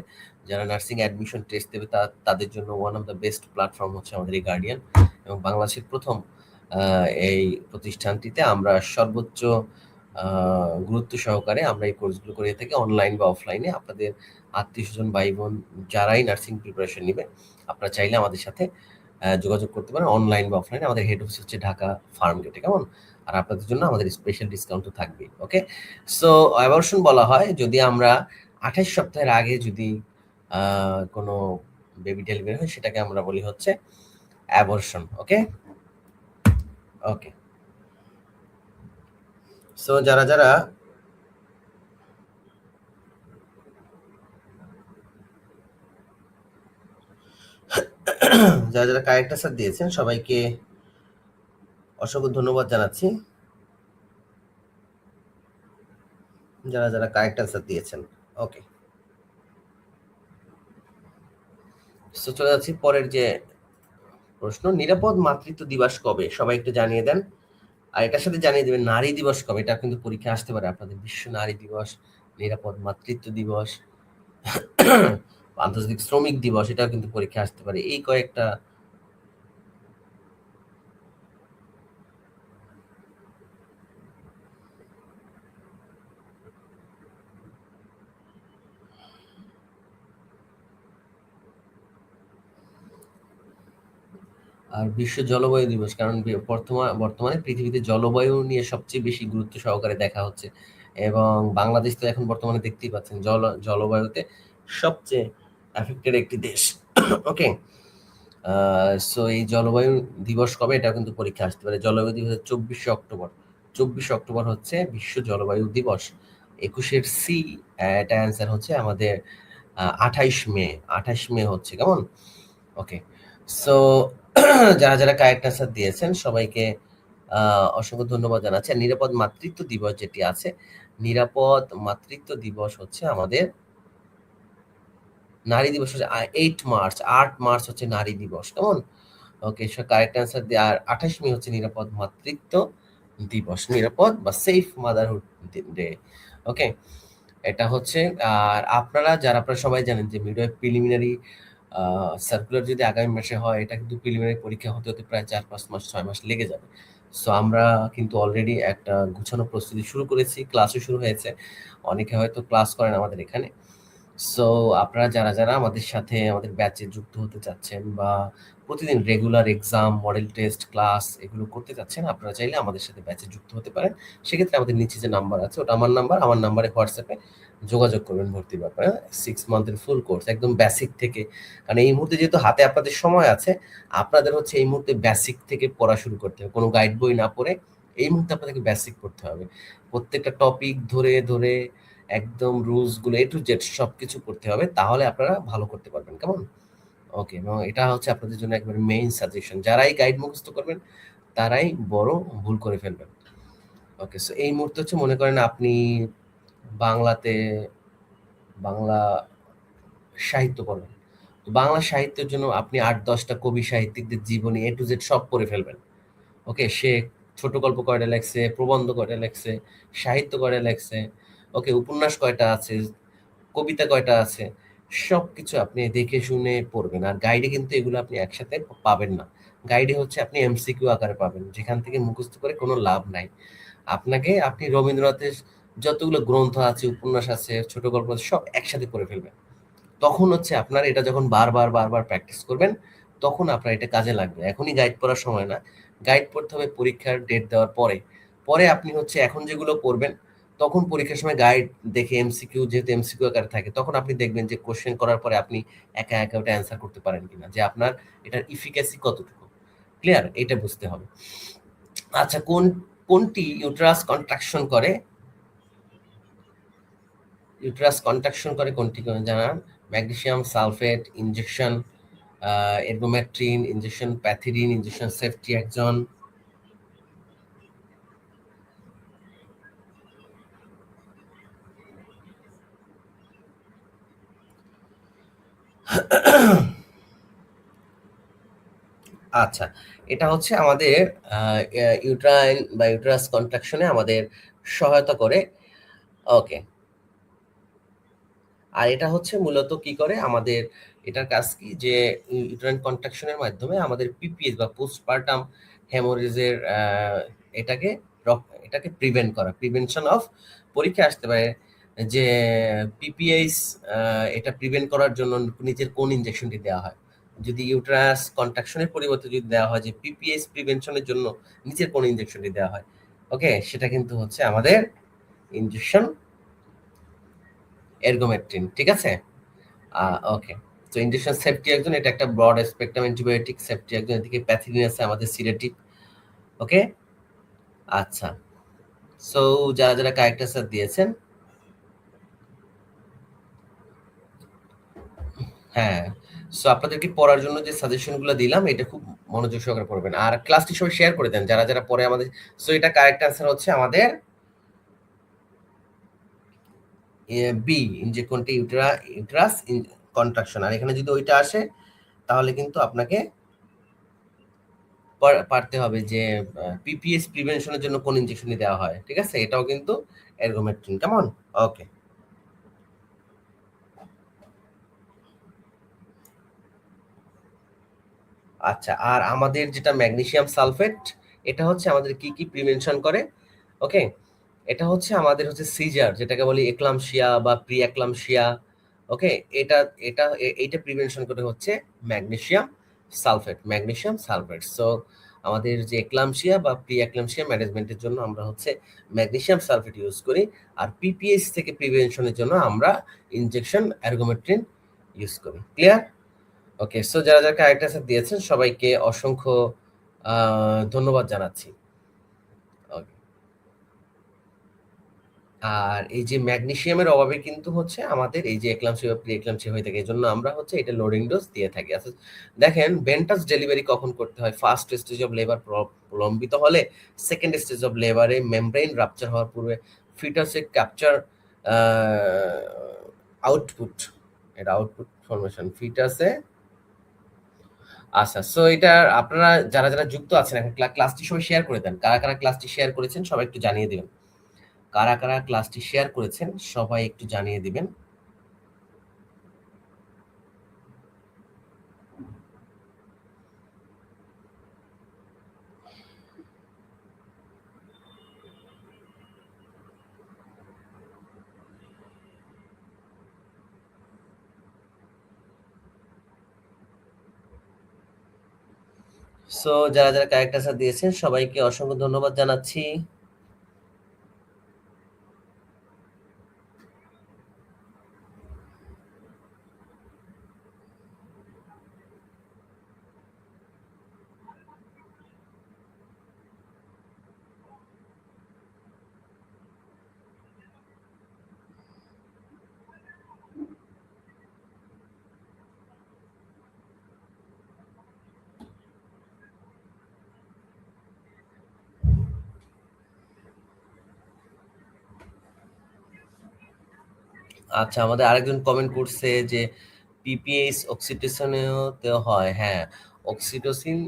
যারা নার্সিং অ্যাডমিশন টেস্ট দেবে, তাদের জন্য one of the best platform হচ্ছে আমাদের এই গার্ডিয়ান, এবং বাংলাদেশের প্রথম এই প্রতিষ্ঠানটিতে আমরা সর্বোচ্চ গুরুত্ব সহকারে আমরা এই কোর্সগুলো করে থাকি, অনলাইন বা অফলাইনে। আপনাদের আত্মীয় স্বজন ভাই বোন যারাই নার্সিং প্রিপারেশন নেবে, আপনারা চাইলে আমাদের সাথে যোগাযোগ করতে পারেন, অনলাইন বা অফলাইনে। আমাদের হেড অফিস হচ্ছে ঢাকা ফার্ম গেটে। কেমন, আর আপনাদের জন্য আমাদের স্পেশাল ডিসকাউন্ট তো থাকবে। ওকে, সো অ্যাবর্শন বলা হয় যদি আমরা 28 সপ্তাহের আগে যদি কোনো বেবি ডেলিভারি হয়, সেটাকে আমরা বলি হচ্ছে অ্যাবর্শন। ওকে, ওকে, সো যারা যারা যারা যারা কারেক্ট আনসার দিয়েছেন সবাইকে অসংখ্য ধন্যবাদ জানাচ্ছি, যারা যারা কারেক্ট আনসার দিয়েছেন। ওকে, সো চলে যাচ্ছি পরের যে প্রশ্ন। নিরাপদ মাতৃত্ব দিবস কবে? সবাই একটু জানিয়ে দেন। আর এটার সাথে জানিয়ে দেবেন নারী দিবস কবে, এটা কিন্তু পরীক্ষা আসতে পারে আপনাদের। বিশ্ব নারী দিবস, নিরাপদ মাতৃত্ব দিবস, আন্তর্জাতিক শ্রমিক দিবস, এটাও কিন্তু পরীক্ষা আসতে পারে। এই কয়েকটা আর বিশ্ব জলবায়ু দিবস, কারণ বর্তমানে পৃথিবীতে জলবায়ু নিয়ে সবচেয়ে বেশি গুরুত্ব সহকারে দেখা হচ্ছে, এবং বাংলাদেশ তো এখন বর্তমানে দেখতেই পাচ্ছেন জলবায়ুতে সবচেয়ে অ্যাফেক্টেড একটি দেশ। ওকে, সো এই জলবায়ু দিবস কবে, এটা কিন্তু পরীক্ষা আসতে পারে। জলবায়ু দিবস 24শে অক্টোবর। 24শে অক্টোবর হচ্ছে বিশ্ব জলবায়ু দিবস। 21-এর সি, এটা অ্যান্সার হচ্ছে আমাদের 28 মে। 28 মে হচ্ছে। কেমন, ওকে, সো যারা যারা কারেক্ট আনসার দিয়েছেন সবাইকে অসংখ্য ধন্যবাদ জানাচ্ছি। আর নিরাপদ মাতৃত্ব দিবস যেটি আছে, নিরাপদ মাতৃত্ব দিবস হচ্ছে আমাদের নারী দিবস হচ্ছে 8 মার্চ। 8 মার্চ হচ্ছে নারী দিবস। কেমন, ওকে, সো কারেক্ট অ্যান্সার দিয়ে। আর 28 মে হচ্ছে নিরাপদ মাতৃত্ব দিবস, নিরাপদ বা সেফ মাদারহুড ডে। ওকে, এটা হচ্ছে। আর আপনারা সবাই জানেন যে মিডওয়াইফ প্রিলিমিনারি সার্কুলার যদি আগামী মাসে হয়, এটা কিন্তু প্রিলিমিনারি পরীক্ষা হতে হতে প্রায় 4-5 মাস 6 মাস লেগে যাবে। সো আমরা কিন্তু অলরেডি একটা গুছানো প্রস্তুতি শুরু করেছি, ক্লাসও শুরু হয়েছে। অনেকে হয়তো ক্লাস করেন আমাদের এখানে। সো আপনারা যারা আমাদের সাথে আমাদের ব্যাচে যুক্ত হতে চাচ্ছেন বা প্রতিদিন regular exam, model test, class এগুলো করতে চাচ্ছেন, আপনারা চাইলে আমাদের সাথে ব্যাচে যুক্ত হতে পারেন। সেক্ষেত্রে আমাদের নিচে যে নাম্বার আছে ওটা আমার নাম্বার, আমার নাম্বারে হোয়াটসঅ্যাপে যোগাযোগ করবেন ভর্তির ব্যাপারে। 6 মান্থের ফুল কোর্স একদম বেসিক থেকে, কারণ এই মুহূর্তে যেহেতু হাতে আপনাদের সময় আছে, আপনাদের হচ্ছে এই মুহূর্তে বেসিক থেকে পড়া শুরু করতে হবে, কোনো গাইড বই না পড়ে এই মুহূর্তে আপনাদেরকে বেসিক পড়তে হবে। প্রত্যেকটা টপিক ধরে ধরে একদম রুলস গুলো এ টু জেড সবকিছু করতে হবে, তাহলে আপনারা ভালো করতে পারবেন। কেমন? ওকে, এবং এটা হচ্ছে আপনাদের জন্য একবারে মেইন সাজেশন। যারাই গাইড মুখস্থ করবেন তারাই বড় ভুল করে ফেলবেন। ওকে, সো এই মুহূর্তে হচ্ছে মনে করেন আপনি বাংলাতে বাংলা সাহিত্য পড়বেন। তো বাংলা সাহিত্যের জন্য আপনি ৮-১০টা কবি সাহিত্যিকদের জীবনী এ টু জেড সব পড়ে ফেলবেন। ওকে, সে ছোট গল্প কয়টা লেখছে, প্রবন্ধ কয়টা লেখছে, সাহিত্য কয়টা লেখছে, ওকে উপন্যাস কয়টা আছে, কবিতা কয়টা আছে, সবকিছু আপনি দেখে শুনে পড়বেন। আর গাইডে কিন্তু এগুলো আপনি একসাথে পাবেন না। গাইডে হচ্ছে আপনি এমসিকিউ আকারে পাবেন, যেখান থেকে মুখস্থ করে কোনো লাভ নাই। আপনি রবীন্দ্রনাথের যতগুলো গ্রন্থ আছে, উপন্যাস আছে, ছোট গল্প আছে, সব একসাথে পড়ে ফেলবেন। তখন হচ্ছে আপনার এটা যখন বারবার প্র্যাকটিস করবেন, তখন আপনার এটা কাজে লাগবে। এখনই গাইড পড়ার সময় না। গাইড পড়তে হবে পরীক্ষার ডেট দেওয়ার পরে। পরে আপনি হচ্ছে এখন যেগুলো পড়বেন, তখন পরীক্ষার সময় গাইড দেখে এমসিকিউ, যেহেতু এমসিকিউ আকারে থাকে, তখন আপনি দেখবেন যে কোশ্চেন করার পরে আপনি একা ওটা অ্যান্সার করতে পারেন কিনা, যে আপনার এটার ইফিকাসি কতটুকু। ক্লিয়ার? এটা বুঝতে হবে। আচ্ছা, কোনটি ইউটেরাস কন্ট্রাকশন করে? ইউটেরাস কন্ট্রাকশন করে কোনটি জানান? Magnesium sulphate injection, ergometrine injection, pethidine injection, safety একজন। আচ্ছা, এটা হচ্ছে আমাদের ইউট্রাইন বা ইউটেরাস কন্ট্রাকশনে আমাদের সহায়তা করে। ওকে, আর এটা হচ্ছে মূলত কি করে আমাদের, এটার কাজ কি, যে ইউটেরাইন কন্ট্রাকশনের মাধ্যমে আমাদের পিপিএস বা পোস্টপার্টাম হেমোরেজের এটাকে এটাকে প্রিভেন্ট করা, প্রিভেনশন অফ। পরীক্ষা আসতে পারে যে পিপিএস এটা প্রিভেন্ট করার জন্য নিচের কোন ইনজেকশনটি দেওয়া হয়। যদি ইউটেরাস কন্ট্রাকশনের পরিবর্তে যদি দেওয়া হয় যে পিপিএস প্রিভেনশনের জন্য নিচের কোন ইনজেকশনটি দেওয়া হয়, ওকে, সেটা কিন্তু হচ্ছে আমাদের ইনজেকশন এরগোমেট্রিন। ঠিক আছে? ওকে, তো ইনজেকশন সেফটি একজন, এটা একটা ব্রড স্পেকট্রাম অ্যান্টিবায়োটিক। সেফটি একজন, এদিকে প্যাথিডিন আছে আমাদের সিডেটিভ। ওকে, আচ্ছা। সো যারা কারেক্ট অ্যান্সার দিয়েছেন, হ্যাঁ, সো আপনাদেরকে পড়ার জন্য যে সাজেশনগুলো দিলাম এটা খুব মনোযোগ সহকারে পড়বেন। আর ক্লাসটি সবাই শেয়ার করে দেন যারা পড়ে আমাদের। সো এটা কারেক্ট অ্যান্সার হচ্ছে আমাদের বি, যে কোনটি ইউটেরাস কন্ট্রাকশন। আর এখানে যদি ওইটা আসে তাহলে কিন্তু আপনাকে পারতে হবে যে পিপিএস প্রিভেনশনের জন্য কোন ইনজেকশনই দেওয়া হয়। ঠিক আছে? এটাও কিন্তু এরগোমেট্রিন। কেমন? ওকে, আচ্ছা। আর আমাদের যেটা ম্যাগনেসিয়াম সালফেট, এটা হচ্ছে আমাদের কি প্রিভেনশন করে? ওকে, এটা হচ্ছে আমাদের হচ্ছে সিজার, যেটাকে বলি এক্লামশিয়া বা প্রি এক্লামশিয়া। ওকে, এটা এইটা প্রিভেনশন করে হচ্ছে ম্যাগনেসিয়াম সালফেট। সো আমাদের যে এক্লামশিয়া বা প্রি এক্লামশিয়া ম্যানেজমেন্টের জন্য আমরা হচ্ছে ম্যাগনেসিয়াম সালফেট ইউজ করি। আর পিপিএস থেকে প্রিভেনশনের জন্য আমরা ইনজেকশন এরগোমেট্রিন ইউজ করি। ক্লিয়ার? ওকে, সো যারা কারেক্ট অ্যান্সার দিয়েছেন সবাইকে অসংখ্য ধন্যবাদ জানাচ্ছি। ওকে, আর এই যে ম্যাগনেসিয়ামের অভাবে কিন্তু হচ্ছে আমাদের এই যে এক্লামসিয়া বা প্রি এক্লামসিয়া হয়ে থাকে, এজন্য আমরা হচ্ছে এটা লোডিং ডোজ দিয়ে থাকি। আচ্ছা, দেখেন বেন্টাস ডেলিভারি কখন করতে হয়? ফার্স্ট স্টেজ অফ লেবার প্রলম্বিত হলে, সেকেন্ড স্টেজ অফ লেবারে মেমব্রেন রাপচার হওয়ার পূর্বে, ফিটাসে ক্যাপচার আউটপুট, এটা আউটপুট ফরমেশন। ফিটাসে আচ্ছা, সো এটা আপনারা যারা যারা যুক্ত আছেন এখন ক্লাসটি সবাই শেয়ার করে দেন। কারা কারা ক্লাসটি শেয়ার করেছেন সবাই একটু জানিয়ে দিবেন। কারা কারা ক্লাসটি শেয়ার করেছেন সবাই একটু জানিয়ে দিবেন। সো যারা যারা কারেক্ট অ্যান্সার দিয়েছেন সবাইকে অসংখ্য ধন্যবাদ জানাচ্ছি। আচ্ছা, আমাদের আরেকজন কমেন্ট করছে যে পিপিএস অক্সিটোসিনেও হয়। হ্যাঁ, অক্সিটোসিন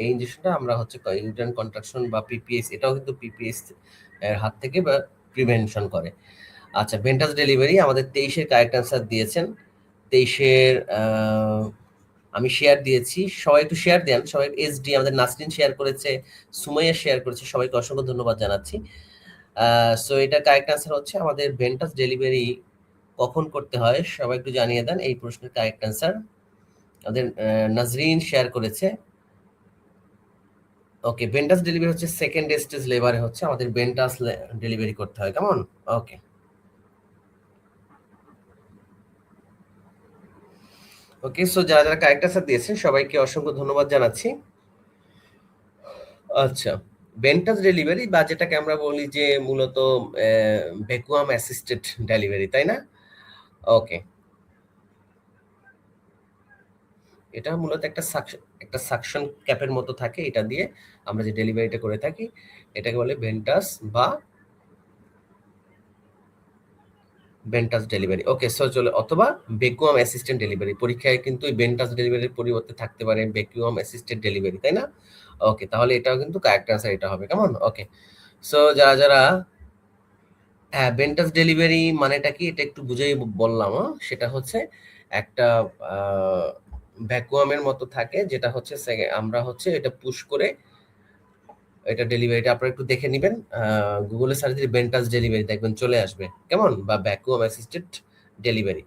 এই ইনজেকশনটা আমরা হচ্ছে ইউটেরাইন কন্ট্রাকশন বা পিপিএস, এটাও কিন্তু পিপিএস এর হাত থেকে বা প্রিভেনশন করে। আচ্ছা, ভেন্টাস ডেলিভারি আমাদের 23 এর কারেক্ট অ্যান্সার দিয়েছেন। 23 এর আমি শেয়ার দিয়েছি, সবাই একটু শেয়ার দেন। সবাই এসডি আমাদের নাসরিন শেয়ার করেছে, সুমাইয়া শেয়ার করেছে, সবাইকে অসংখ্য ধন্যবাদ জানাচ্ছি। সো এটা কারেক্ট অ্যান্সার হচ্ছে আমাদের ভেন্টাস ডেলিভারি কখন করতে হয় সবাই একটু জানিয়ে দেন এই প্রশ্নের কারেক্ট অ্যান্সার। আমাদের নাজরিন শেয়ার করেছে। ওকে, ভেন্টাস ডেলিভারি হচ্ছে সেকেন্ড স্টেজ লেবারে হচ্ছে আমাদের ভেন্টাস ডেলিভারি করতে হয়, কেমন? ওকে ওকে, সো যারা যারা কারেক্ট অ্যান্সার দিয়েছেন সবাইকে অসংখ্য ধন্যবাদ জানাচ্ছি। আচ্ছা, ভেন্টাস ডেলিভারি বা যেটাকে আমরা বলি যে মূলত ভ্যাকুয়াম অ্যাসিস্টেড ডেলিভারি, তাই না? ওকে, এটা মূলত একটা সাকশন ক্যাপের মতো থাকে, এটা দিয়ে আমরা যে ডেলিভারিটা করে থাকি এটাকে বলে ভেন্টাস বা ভেন্টাস ডেলিভারি। ওকে, সো চলে অথবা ভ্যাকুয়াম অ্যাসিস্ট্যান্ট ডেলিভারি, পরীক্ষায় কিন্তু এই ভেন্টাস ডেলিভারির পরিবর্তে থাকতে পারে ভ্যাকুয়াম অ্যাসিস্ট্যান্ট ডেলিভারি, তাই না? ওকে, তাহলে এটাও কিন্তু কারেক্ট আনসার এটা হবে, কেমন? ওকে, সো যারা যারা হ্যাঁ, ভেন্টাস ডেলিভারি মানেটা কি এটা একটু বুঝেই বললাম। সেটা হচ্ছে একটা ভ্যাকুয়ামের মতো থাকে, যেটা হচ্ছে আমরা হচ্ছে এটা পুশ করে এটা ডেলিভারিটা আপনারা একটু দেখে নিবেন। গুগলে সার্চ দিলে ভেন্টাস ডেলিভারি দেখবেন চলে আসবে, কেমন? বা ভ্যাকুয়াম অ্যাসিস্টেড ডেলিভারি।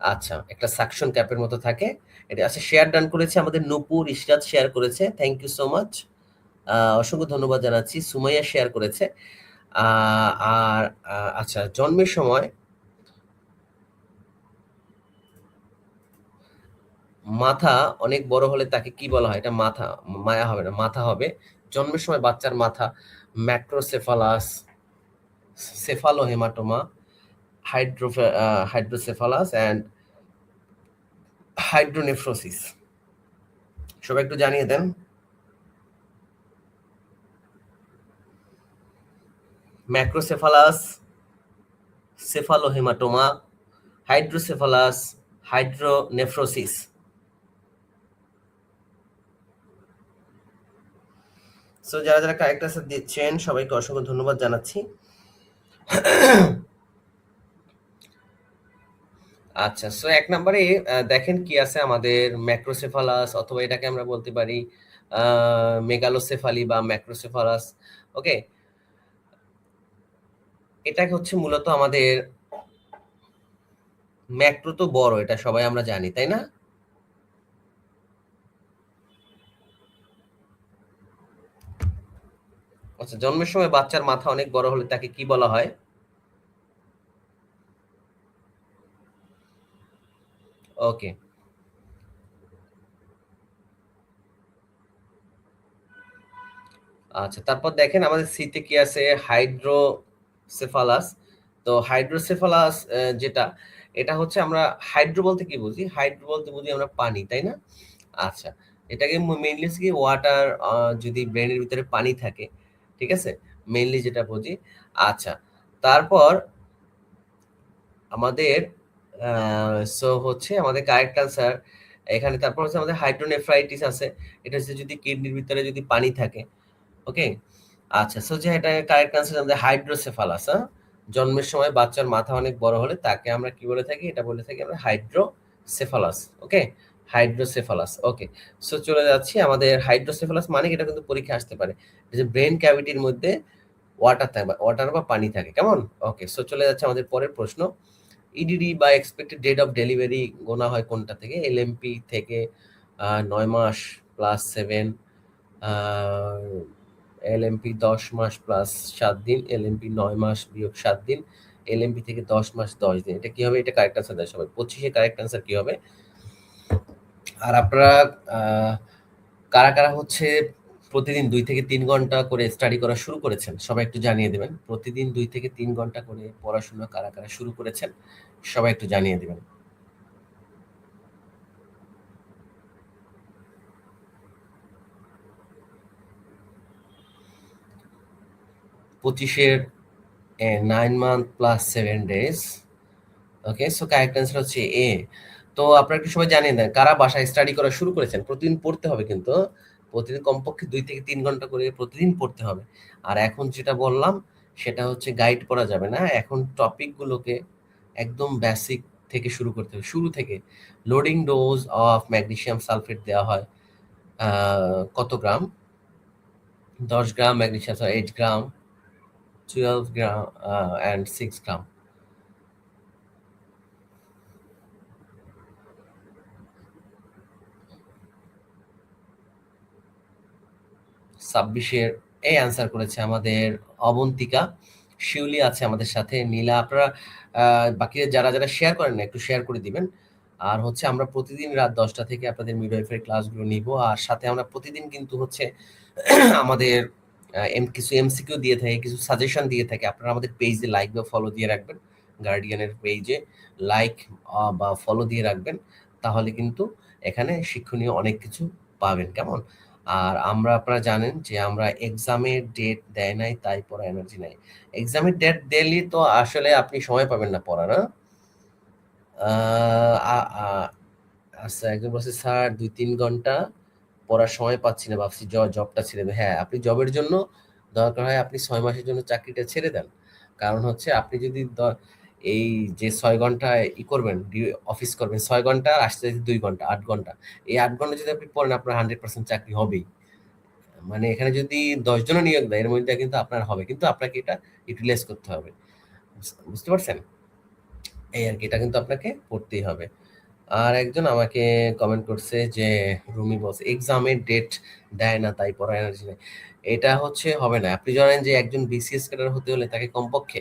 আচ্ছা, একটা সাকশন ক্যাপের মতো থাকে এটা। আচ্ছা, শেয়ার ডান করেছে আমাদের নূপুর ইশরাত শেয়ার করেছে, থ্যাংক ইউ সো মাচ, অসংখ্য ধন্যবাদ জানাচ্ছি। সুমাইয়া শেয়ার করেছে। আর আচ্ছা, জন্মের সময় মাথা অনেক বড় হলে তাকে কি বলা হয়? এটা মাথা, মায়া হবে না, মাথা হবে। জন্মের সময় বাচ্চার মাথা ম্যাক্রোসেফালাস, সেফালোহেমাটোমা, হাইড্রোসেফালাস অ্যান্ড হাইড্রোনেফ্রোসিস। সবাই একটু জানিয়ে দেন। ম্যাক্রোসেফালাস, সেফালোহেমাটোমা, হাইড্রোসেফালাস, হাইড্রোনেফ্রোসিস। সো যারা যারা কারেক্ট আনসার দিচ্ছেন সবাইকে অসংখ্য ধন্যবাদ জানাচ্ছি। আচ্ছা, সো এক নম্বরে দেখেন কি আছে আমাদের ম্যাক্রোসেফালাস, অথবা এটাকে আমরা বলতে পারি মেগালোসেফালি বা ম্যাক্রোসেফালাস। ওকে, এটাকে হচ্ছে মূলত আমাদের ম্যাক্রো তো বড়, এটা সবাই আমরা জানি, তাই না? আচ্ছা, জন্মের সময় বাচ্চার মাথা অনেক বড় হলে তাকে কি বলা হয়? ওকে, আচ্ছা, তারপর দেখেন আমাদের সিতে কি আছে? হাইড্রোসেফালাস। তো হাইড্রোসেফালাস যেটা, এটা হচ্ছে আমরা হাইড্রো বলতে কি বুঝি? হাইড্রো বলতে বুঝি আমরা পানি, তাই না? আচ্ছা, এটাকে মেইনলি কি ওয়াটার, যদি ব্রেনের ভিতরে পানি থাকে, ঠিক আছে, মেইনলি যেটা বুঝি। আচ্ছা, তারপর আমাদের সো হচ্ছে আমাদের কারেক্ট আনসার এখানে তারপর হচ্ছে আমাদের হাইড্রোনেফ্রাইটিস আছে, এটা হচ্ছে যদি কিডনির ভিতরে যদি পানি থাকে। ওকে, আচ্ছা, সো যে এটা কারেক্ট আনসার আমাদের হাইড্রোসেফালাস। জন্মের সময় বাচ্চার মাথা অনেক বড় হলে তাকে আমরা কি বলে থাকি, এটা বলে থাকি আমরা হাইড্রোসেফালাস। ওকে, হাইড্রোসেফালাস। ওকে, সো চলে যাচ্ছি আমাদের হাইড্রোসেফালাস মানে কি, এটা কিন্তু পরীক্ষা আসতে পারে, যে ব্রেন ক্যাভিটির মধ্যে ওয়াটার থাকে, ওয়াটার বা পানি থাকে, কেমন। ওকে, সো চলে যাচ্ছে আমাদের পরের প্রশ্ন। ইডিডি বা এক্সপেক্টেড ডেট অফ ডেলিভারি গোনা হয় কোনটা থেকে, এলএমপি থেকে 9 মাস প্লাস 7, এলএমপি 10 মাস প্লাস 7 দিন, এলএমপি 9 মাস বিয়োগ 7 দিন, এলএমপি থেকে 10 মাস 10 দিন। এটা কি হবে, এটা কারেক্ট আনসার দেয় সবাই। 25-এ কারেক্ট আনসার কি হবে? আর আপনারা কারা কারা হচ্ছে প্রতিদিন 2 থেকে 3 ঘন্টা করে স্টাডি করা শুরু করেছেন, সবাই একটু জানিয়ে দেবেন। প্রতিদিন 2 থেকে 3 ঘন্টা করে পড়াশোনা কারা কারা শুরু করেছেন, সবাই একটু জানিয়ে দেবেন। 25-এর 9 মান্থ প্লাস 7 ডেজ। ওকে, সো কারেক্ট অ্যান্সার হচ্ছে এ। তো আপনারা একটু সবাই জানিয়ে দেন কারা বাসায় স্টাডি করা শুরু করেছেন। প্রতিদিন পড়তে হবে কিন্তু, প্রতিদিন কমপক্ষে 2 থেকে 3 ঘন্টা করে প্রতিদিন পড়তে হবে। আর এখন যেটা বললাম সেটা হচ্ছে গাইড পড়া যাবে না, এখন টপিকগুলোকে একদম বেসিক থেকে শুরু করতে হবে। শুরু থেকে loading dose of magnesium sulphate দেওয়া হয় কত গ্রাম, 10 গ্রাম, ম্যাগনেসিয়াম 8 গ্রাম, 12 গ্রাম অ্যান্ড 6 গ্রাম। 26-এর এই অ্যান্সার করেছে আমাদের অবন্তিকা। শিউলি আছে আমাদের সাথে, নীলা। আপনারা বাকিরা যারা যারা শেয়ার করেন না একটু শেয়ার করে দিবেন। আর হচ্ছে আমরা প্রতিদিন রাত 10টা থেকে আপনাদের মিডওয়াইফের ক্লাসগুলো নিব, আর সাথে আমরা প্রতিদিন কিন্তু হচ্ছে আমাদের কিছু এমসিকিউ দিয়ে থাকি, কিছু সাজেশন দিয়ে থাকি। আপনারা আমাদের পেজে লাইক বা ফলো দিয়ে রাখবেন, গার্ডিয়ানের পেজে লাইক বা ফলো দিয়ে রাখবেন, তাহলে কিন্তু এখানে শিক্ষণীয় অনেক কিছু পাবেন, কেমন। আর আমরা, আপনারা জানেন যে আমরা এক্সামের ডেট দেয় নাই তাই পড়া এনার্জি নাই। এক্সামের ডেট দিলে তো আসলে আপনি সময় পাবেন না পড়া, না। আচ্ছা, একজন বলছে স্যার 2-3 ঘন্টা পড়ার সময় পাচ্ছি না, ভাবছি জবটা ছেড়ে দেব। হ্যাঁ, আপনি জবের জন্য দরকার হয় আপনি 6 মাসের জন্য চাকরিটা ছেড়ে দেন। কারণ হচ্ছে আপনি যদি এই যে 6 ঘন্টা করবেন, অফিস করবেন 6 ঘন্টা, আর আসতে যেতে 2 ঘন্টা, 8 ঘন্টা, এই 8 ঘন্টা যদি আপনি পড়েন আপনার 100% চাকরি হবেই। মানে এখানে যদি 10 জনও নিয়োগ দেয় এর মধ্যে কিন্তু আপনার হবে, কিন্তু আপনাকে এটা ইউটিলাইজ করতে হবে। বুঝতে পারছেন? এই আর কি, এটা কিন্তু আপনাকে পড়তেই হবে। আর একজন আমাকে কমেন্ট করছে যে রুমি বলছে এক্সামের ডেট দেয় না তাই পড়ার এনার্জি নেই। এটা হচ্ছে হবে না। আপনি জানেন যে একজন বিসিএস ক্যাডার হতে হলে তাকে কমপক্ষে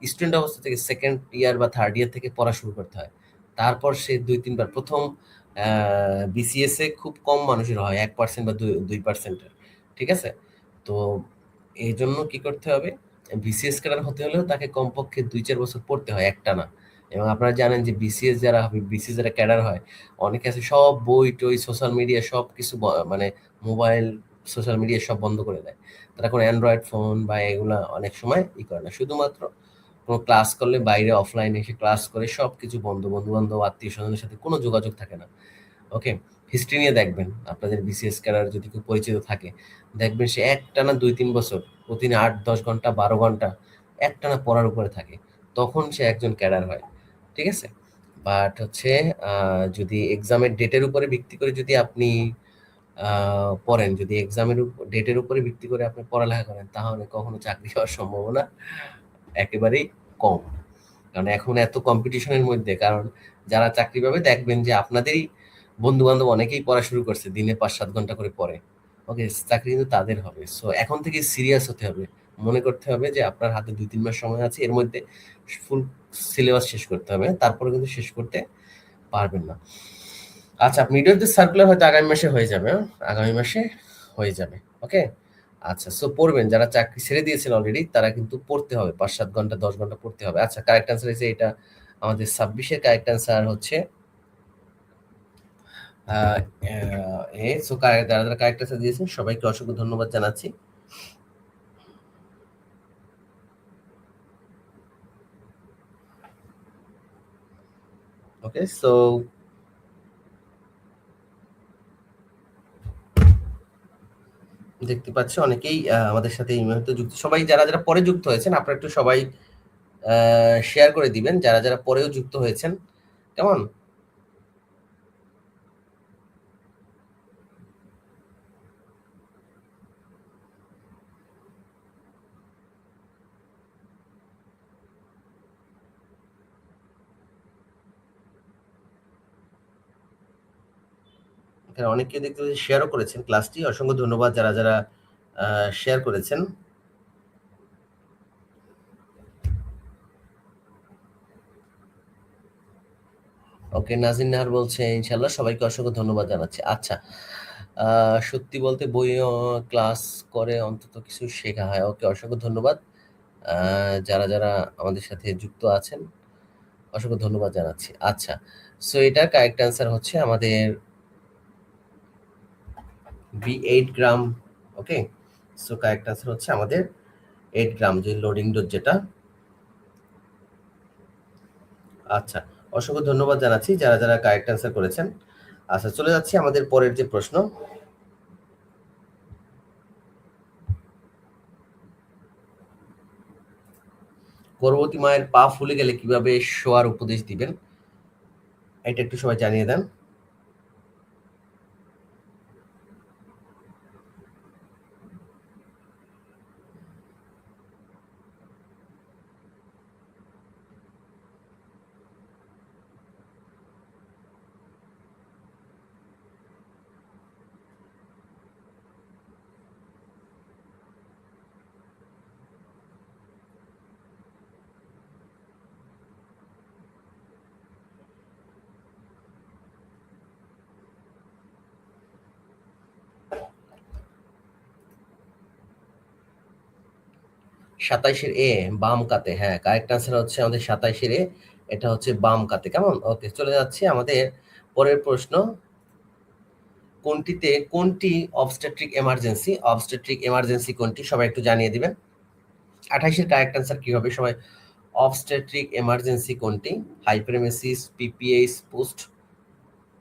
স্টুডেন্ট অবস্থা থেকে সেকেন্ড ইয়ার বা থার্ড ইয়ার থেকে পড়া শুরু করতে হয়। তারপর সে 2-3 বার প্রথম বিসিএস এ খুব কম মানুষের হয়, 1% বা 2%-এর। ঠিক আছে? তো এই জন্য কি করতে হবে, বিসিএস ক্যাডার হতে হলেও তাকে কমপক্ষে 2-4 বছর পড়তে হয় একটানা। এবং আপনারা জানেন যে বিসিএস যারা হবে, বিসিএস যারা ক্যাডার হয়, অনেকে আছে সব বই টই সোশ্যাল মিডিয়া সব কিছু মানে মোবাইল সোশ্যাল মিডিয়া সব বন্ধ করে দেয়। তারা কোনো অ্যান্ড্রয়েড ফোন বা এগুলা অনেক সময় করে না, শুধুমাত্র কোনো ক্লাস করলে বাইরে অফলাইনে এসে ক্লাস করে সব কিছু বন্ধ, বন্ধু বান্ধব আত্মীয় স্বজনের সাথে কোনো যোগাযোগ থাকে না। ওকে, হিস্ট্রি নিয়ে দেখবেন আপনাদের বিসিএস ক্যাডার যদি কেউ পরিচিত থাকে, দেখবেন সে একটানা 2-3 বছর প্রতিদিন 8-10 ঘন্টা 12 ঘন্টা একটানা পড়ার উপরে থাকে, তখন সে একজন ক্যাডার হয়। ঠিক আছে? বাট হচ্ছে যদি এক্সামের ডেটের উপরে ভিত্তি করে যদি আপনি পড়েন, যদি এক্সামের ডেটের উপরে ভিত্তি করে আপনি পড়ালেখা করেন, তাহলে কখনো চাকরি হওয়ার সম্ভাবনা একেবারেই কম। কারণ এখন এত কম্পিটিশনের মধ্যে, কারণ যারা চাকরি পাবে দেখবেন যে আপনাদেরই বন্ধু বান্ধব অনেকেই পড়া শুরু করছে, দিনে 5-7 ঘন্টা করে পড়ে। ওকে, চাকরি কিন্তু তাদের হবে। সো এখন থেকে সিরিয়াস হতে হবে, মনে করতে হবে যে আপনার হাতে 2-3 মাস সময় আছে, এর মধ্যে ফুল সিলেবাস শেষ করতে হবে, তারপরে কিন্তু শেষ করতে পারবেন না। আচ্ছা, মিডওয়েতে সার্কুলার হয়তো আগামী মাসে হয়ে যাবে, আগামী মাসে হয়ে যাবে। ওকে, আচ্ছা, সো পড়বেন, যারা চাকরি ছেড়ে দিয়েছেন অলরেডি তারা কিন্তু পড়তে হবে, 5-7 ঘন্টা 10 ঘন্টা পড়তে হবে। আচ্ছা, কারেক্ট আনসার হচ্ছে এটা আমাদের 26-এর কারেক্ট আনসার হচ্ছে এ। সো যারা যারা কারেক্ট আনসার দিয়েছেন সবাইকে অসংখ্য ধন্যবাদ জানাচ্ছি। ওকে, সো দেখতে পাচ্ছি অনেকেই আমাদের সাথে এই মুহূর্তে যুক্ত। সবাই যারা, যারা পরে যুক্ত হয়েছেন আপনারা একটু সবাই শেয়ার করে দিবেন, যারা, যারা পরেও যুক্ত হয়েছেন। কেমন? এখানে অনেকেই দেখতে পাচ্ছি শেয়ারও করেছেন ক্লাসটি। অসংখ্য ধন্যবাদ যারা, যারা শেয়ার করেছেন। ওকে, নাজিন নাহার বলছে ইনশাল্লাহ, সবাইকে অসংখ্য ধন্যবাদ জানাচ্ছি। আচ্ছা, সত্যি বলতে বইও ক্লাস করে অন্তত কিছু শেখা হয়। ওকে, অসংখ্য ধন্যবাদ যারা, যারা আমাদের সাথে যুক্ত আছেন, অসংখ্য ধন্যবাদ জানাচ্ছি। আচ্ছা, সো এটার কারেক্ট অ্যান্সার হচ্ছে আমাদের বি 8 গ্রাম। ওকে, সো কারেক্ট অ্যান্সার হচ্ছে আমাদের 8 গ্রাম, যে লোডিং ডোজ যেটা। আচ্ছা, অসংখ্য ধন্যবাদ জানাচ্ছি যারা, যারা কারেক্ট অ্যান্সার করেছেন। আচ্ছা, চলে যাচ্ছি আমাদের পরের যে প্রশ্ন। গর্ভবতী মায়ের পা ফুলে গেলে কিভাবে শোয়ার উপদেশ দিবেন? এটা একটু সবাই জানিয়ে দেন। 27 এ বাম কাতে, হ্যাঁ কারেক্ট আনসার হচ্ছে আমাদের 27 এ, এটা হচ্ছে বাম কাতে। কেমন? ওকে, চলে যাচ্ছে আমাদের পরের প্রশ্ন। কোনটি অবস্টেট্রিক এমার্জেন্সি? অবস্টেট্রিক এমার্জেন্সি কোনটি সবাই একটু জানিয়ে দিবেন। 28 এর কারেক্ট আনসার কি হবে সবাই? অবস্টেট্রিক এমার্জেন্সি কোনটি? Hyperemesis, PPH, post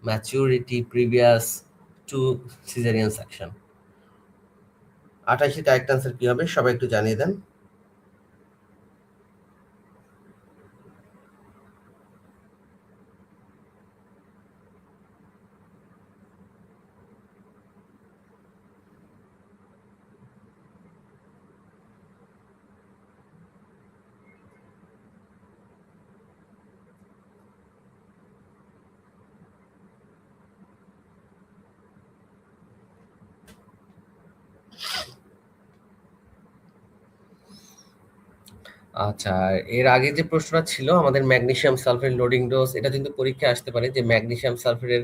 maturity, previous two caesarean section. 28 এর কারেক্ট আনসার কি হবে সবাই একটু জানিয়ে দেন। আচ্ছা, এর আগে যে প্রশ্নটা ছিল আমাদের ম্যাগনেসিয়াম সালফেট লোডিং ডোজ, এটা কিন্তু পরীক্ষায় আসতে পারে যে ম্যাগনেসিয়াম সালফেটের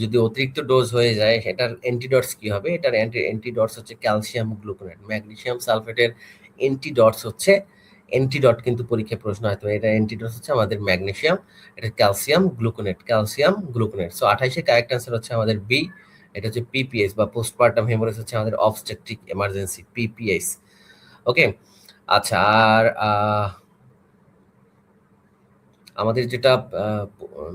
যদি অতিরিক্ত ডোজ হয়ে যায় সেটার অ্যান্টিডটস কি হবে? এটার অ্যান্টিডটস হচ্ছে ক্যালসিয়াম গ্লুকোনেট। ম্যাগনেসিয়াম সালফেটের অ্যান্টিডটস হচ্ছে, অ্যান্টিডট কিন্তু পরীক্ষায় প্রশ্ন হয়, তো এটা অ্যান্টিডটস হচ্ছে আমাদের ম্যাগনেসিয়াম, এটা calcium gluconate, calcium gluconate. So 28 correct answer হচ্ছে আমাদের বি, এটা হচ্ছে পিপিএস বা পোস্টপার্টাম হেমোরেজ হচ্ছে আমাদের অবস্টেট্রিক এমার্জেন্সি, পিপিএস। ওকে, আচ্ছা, আর আমাদের যেটা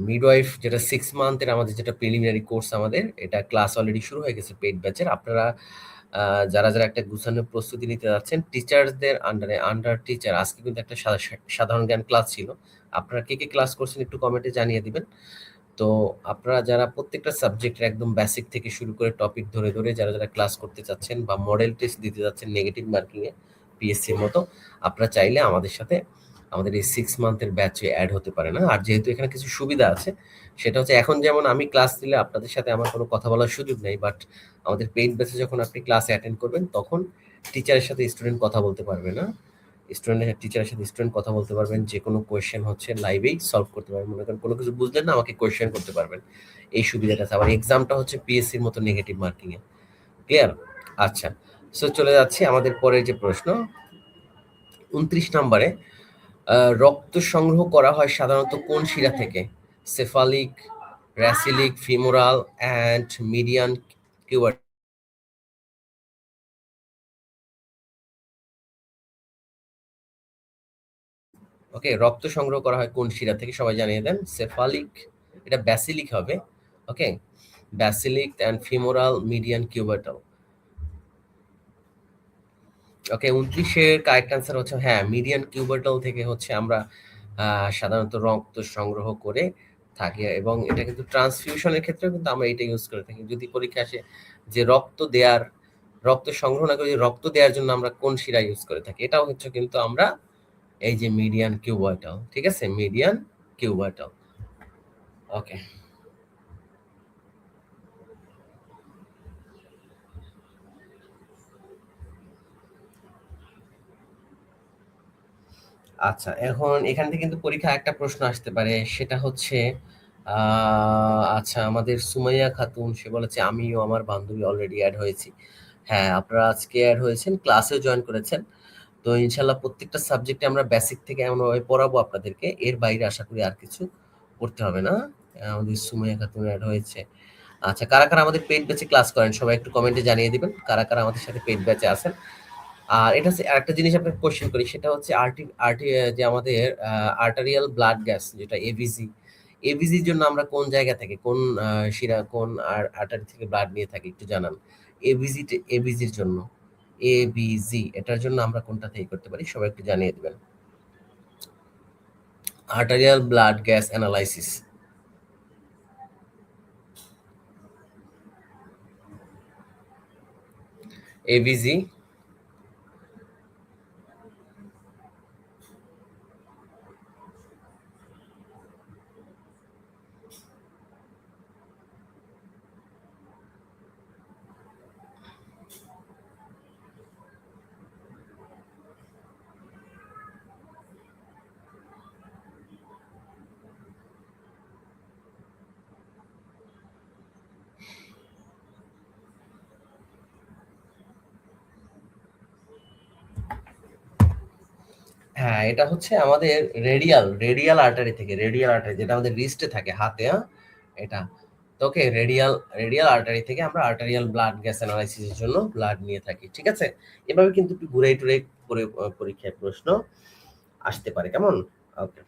মিডওয়াইফ, যেটা 6 মান্থের আমাদের যেটা প্রিলিমিনারি কোর্স, আমাদের এটা ক্লাস অলরেডি শুরু হয়ে গেছে পেইড ব্যাচের। আপনারা যারা, যারা একটা গুছানো প্রস্তুতি নিতে যাচ্ছেন টিচারদের আন্ডারে, আন্ডার টিচার, আজকে কিন্তু একটা সাধারণ জ্ঞান ক্লাস ছিল। আপনারা কে কে ক্লাস করছেন একটু কমেন্টে জানিয়ে দিবেন। তো আপনারা যারা প্রত্যেকটা সাবজেক্টের একদম বেসিক থেকে শুরু করে টপিক ধরে ধরে যারা, যারা ক্লাস করতে চাচ্ছেন বা মডেল টেস্ট দিতে যাচ্ছেন নেগেটিভ মার্কিংয়ে পিএসসির মতো, আপনারা চাইলে আমাদের সাথে আমাদের এই 6 মান্থের ব্যাচে অ্যাড হতে পারে না। আর যেহেতু এখানে কিছু সুবিধা আছে, সেটা হচ্ছে এখন যেমন আমি ক্লাস দিলে আপনাদের সাথে আমার কোনো কথা বলার সুযোগ নেই, বাট আমাদের পেইড ব্যাচে যখন আপনি ক্লাসে অ্যাটেন্ড করবেন তখন টিচারের সাথে স্টুডেন্ট কথা বলতে পারবে না, স্টুডেন্টের টিচারের সাথে স্টুডেন্ট কথা বলতে পারবেন, যে কোনো কোয়েশ্চেন হচ্ছে লাইভেই সলভ করতে পারবেন। মনে করেন কোনো কিছু বুঝলেন না, আমাকে কোয়েশ্চেন করতে পারবেন, এই সুবিধাটা আছে। আবার এক্সামটা হচ্ছে পিএসসির মতো নেগেটিভ মার্কিং এ। ক্লিয়ার? আচ্ছা, সো চলে যাচ্ছি আমাদের পরের যে প্রশ্ন 29 নম্বরে। রক্ত সংগ্রহ করা হয় সাধারণত কোন শিরা থেকে? Cephalic, basilic, femoral and median cubital. Okay, রক্ত সংগ্রহ করা হয় কোন শিরা থেকে সবাই জানিয়ে দেন। সেফালিক, এটা ব্যাসিলিক হবে। Okay, basilic and femoral, median cubital. Okay, 29 correct answer হচ্ছে হ্যাঁ, মিডিয়ান কিউবার্টাল থেকে হচ্ছে আমরা সাধারণত রক্ত সংগ্রহ করে থাকি, এবং এটা কিন্তু ট্রান্সফিউশনের ক্ষেত্রেও কিন্তু আমরা এটা ইউজ করে থাকি। যদি পরীক্ষা আসে যে রক্ত সংগ্রহ না করে রক্ত দেওয়ার জন্য আমরা কোন শিরা ইউজ করে থাকি, এটাও হচ্ছে কিন্তু আমরা এই যে মিডিয়ান কিউবার্টাল। ঠিক আছে, মিডিয়ান কিউবার্টাল। ওকে, আচ্ছা, এখন এখান থেকে কিন্তু পরীক্ষা একটা প্রশ্ন আসতে পারে, সেটা হচ্ছে আচ্ছা, আমাদের সুমাইয়া খাতুন সে বলেছে আমিও আমার বান্ধবী অলরেডি অ্যাড হয়েছি। হ্যাঁ, আপনারা আজকে অ্যাড হয়েছেন, ক্লাসেও জয়েন করেছেন। তো ইনশাল্লাহ প্রত্যেকটা সাবজেক্টে আমরা বেসিক থেকে এমনভাবে পড়াবো আপনাদেরকে, এর বাইরে আশা করি আর কিছু পড়তে হবে না। আমাদের সুমাইয়া খাতুন অ্যাড হয়েছে। আচ্ছা, কারা কারা আমাদের পেইড ব্যাচে ক্লাস করেন সবাই একটু কমেন্টে জানিয়ে দিবেন কারা কারা আমাদের সাথে পেইড ব্যাচে আছেন। আর এটা হচ্ছে আরেকটা জিনিস আপনাকে কোশ্চেন করি, সেটা হচ্ছে আরটি আরটি যে আমাদের আর্টারিয়াল ব্লাড গ্যাস যেটা এবিজি, এবিজির জন্য আমরা কোন জায়গা থেকে কোন শিরা কোন আর্টারি থেকে ব্লাড নিয়ে থাকি একটু জানান। এবিজি, এবিজির জন্য এবিজি এটার জন্য আমরা কোনটা থেকে করতে পারি সবাই একটু জানিয়ে দিবেন। Arterial blood gas analysis, ABG. হ্যাঁ, এটা হচ্ছে আমাদের রেডিয়াল আর্টারি থেকে, রেডিয়াল আর্টারি যেটা আমাদের রিস্টে থাকে হাতে, এটা। তো ওকে, রেডিয়াল আর্টারি থেকে আমরা আর্টারিয়াল ব্লাড গ্যাস অ্যানালাইসিসের জন্য ব্লাড নিয়ে থাকি। ঠিক আছে, এভাবে কিন্তু একটু ঘুরাই টুরাই করে পরীক্ষায় প্রশ্ন আসতে পারে, কেমন? ওকে,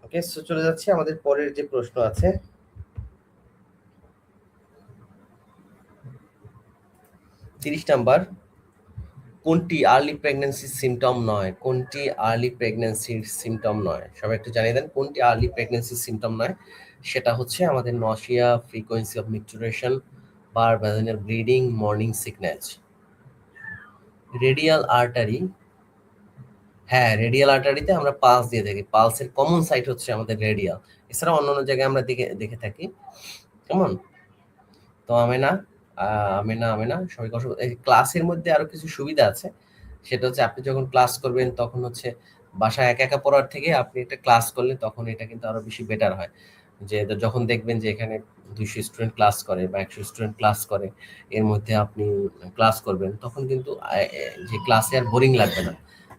ওকে, সো চলে যাচ্ছে আমাদের পরের যে প্রশ্ন আছে, 30 নাম্বার। কোনটি আর্লি প্রেগন্যান্সির সিমটম নয়? কোনটি আর্লি প্রেগন্যান্সির সিমটম নয়? সবাই একটু জানিয়ে দেন কোনটি আর্লি প্রেগন্যান্সির সিমটম নয়। সেটা হচ্ছে আমাদের নসিয়া, ফ্রিকোয়েন্সি অফ মিকচুরেশন, বার vaginal bleeding, morning sickness. Radial artery, হ্যাঁ, রেডিয়াল আর্টারিতে আমরা পালস দিয়ে থাকি, পালসের কমন সাইট হচ্ছে আমাদের রেডিয়াল। এছাড়া অন্যান্য জায়গায় আমরা দেখে দেখে থাকি, কেমন? তো আমেনা, আমেনা সবাইকে অসংখ্য, এই ক্লাসের মধ্যে আরো কিছু সুবিধা আছে। সেটা হচ্ছে আপনি যখন ক্লাস করবেন তখন হচ্ছে বাসায় একা একা পড়ার থেকে আপনি একটা ক্লাস করলে তখন এটা কিন্তু আরো বেশি বেটার হয়। যে যখন দেখবেন যে এখানে 200 স্টুডেন্ট ক্লাস করে বা 100 স্টুডেন্ট ক্লাস করে, এর মধ্যে আপনি ক্লাস করবেন তখন কিন্তু যে ক্লাসে আর বোরিং লাগবে না।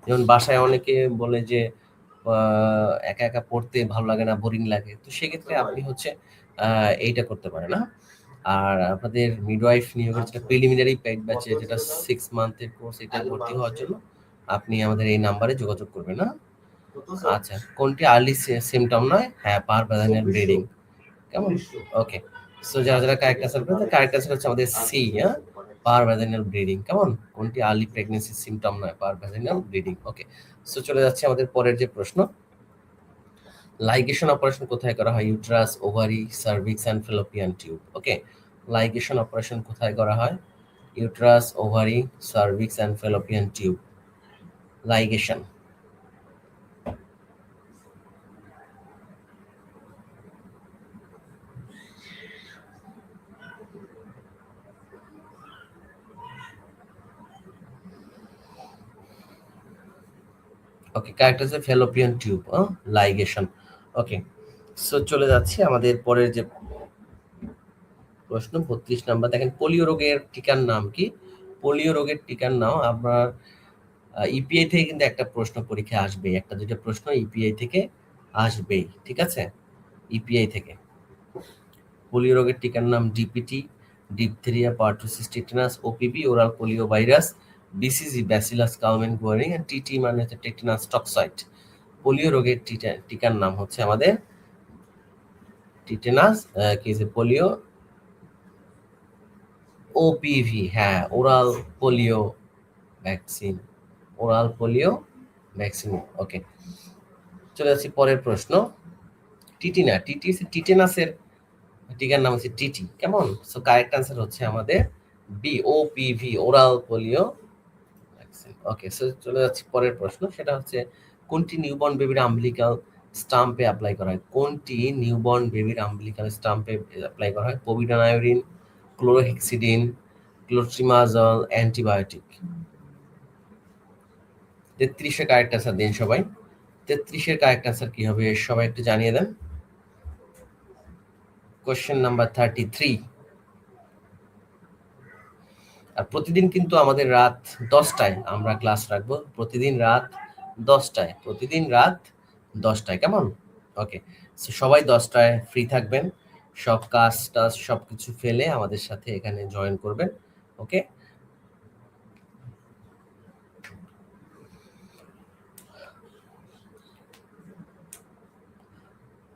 যেমন বাসায় অনেকে বলে যে একা একা পড়তে ভালো লাগে না, বোরিং লাগে, তো সেক্ষেত্রে আপনি হচ্ছে এইটা করতে পারেন না। আর আপনাদের মিডওয়াইফ নিয়োগের যেটা প্রিলিমিনারি পেইড ব্যাচে যেটা 6 মান্থের কোর্স, এটা ভর্তি হওয়ার জন্য আপনি আমাদের এই নাম্বারে যোগাযোগ করবেন না। আচ্ছা, কোনটি আর্লি সিমটম নয়? হ্যাঁ, পার ভ্যাজাইনাল ব্লিডিং, কেমন? ওকে, সো যারা যারা কারেক্ট আনসার করেছে, কারেক্ট আনসার হচ্ছে আমাদের সি, হ্যাঁ, পার ভ্যাজাইনাল ব্লিডিং, কেমন? কোনটি আর্লি প্রেগন্যান্সি সিমটম নয়? পার ভ্যাজাইনাল ব্লিডিং। ওকে, সো চলে যাচ্ছে আমাদের পরের যে প্রশ্ন, লাইগেশন অপারেশন কোথায় করা হয়? Uterus, ovary, cervix and fallopian tube. Okay, ligation operation কোথায় করা হয়? Uterus, ovary, cervix and fallopian tube. Ligation, okay, correct আছে ফেলোপিয়ান টিউব, লাইগেশন। ওকে, সো চলে যাচ্ছি আমাদের পরের যে প্রশ্ন 32 নাম্বার দেখেন, পোলিও রোগের টিকার নাম কি? পোলিও রোগের টিকার নাম আপনার ইপিআই থেকে কিন্তু একটা প্রশ্ন পরীক্ষা আসবে, একটা দুইটা প্রশ্ন ইপিআই থেকে আসবেই, ঠিক আছে? ইপিআই থেকে পোলিও রোগের টিকার নাম DPT, diphtheria, pertussis tetanus, OPV oral polio virus, BCG bacillus Calmette Guerin, আর টিটি মানে হচ্ছে টিটানাস টক্সাইড। পোলিও রোগের টিকার নাম হচ্ছে আমাদের টিটানাস কি যে পোলিও ওপিভি, হ্যাঁ, oral polio vaccine, oral polio vaccine. Okay, চলে যাচ্ছি পরের প্রশ্ন। টিটি না, টিটি টিটেনাসের টিকার নাম হচ্ছে টিটি, কেমন? সো কারেক্ট আনসার হচ্ছে আমাদের বিওপিভি, ওরাল পোলিও ভ্যাকসিন। ওকে, সো চলে যাচ্ছি পরের প্রশ্ন, সেটা হচ্ছে কোনটি নিউবর্ন বেবির আম্বিলিকাল স্টাম্পে অ্যাপ্লাই করা হয়? কোনটি নিউবর্ন বেবির আম্বিলিকাল স্টাম্পে অ্যাপ্লাই করা হয়? Povidone iodine, chlorhexidine, clotrimazole, antibiotic. 33-এর কারেক্ট আনসার দিন সবাই। 33-এর কারেক্ট আনসার কি হবে সবাই একটু জানিয়ে দেন। Question number 33। আর প্রতিদিন কিন্তু আমাদের রাত 10টায় আমরা ক্লাস রাখবো, প্রতিদিন রাত 10টায়, প্রতিদিন রাত 10টায়, কেমন? ওকে, সো সবাই 10টায় ফ্রি থাকবেন, সব কাজ টাজ সব কিছু ফেলে আমাদের সাথে এখানে জয়েন করবেন। ওকে,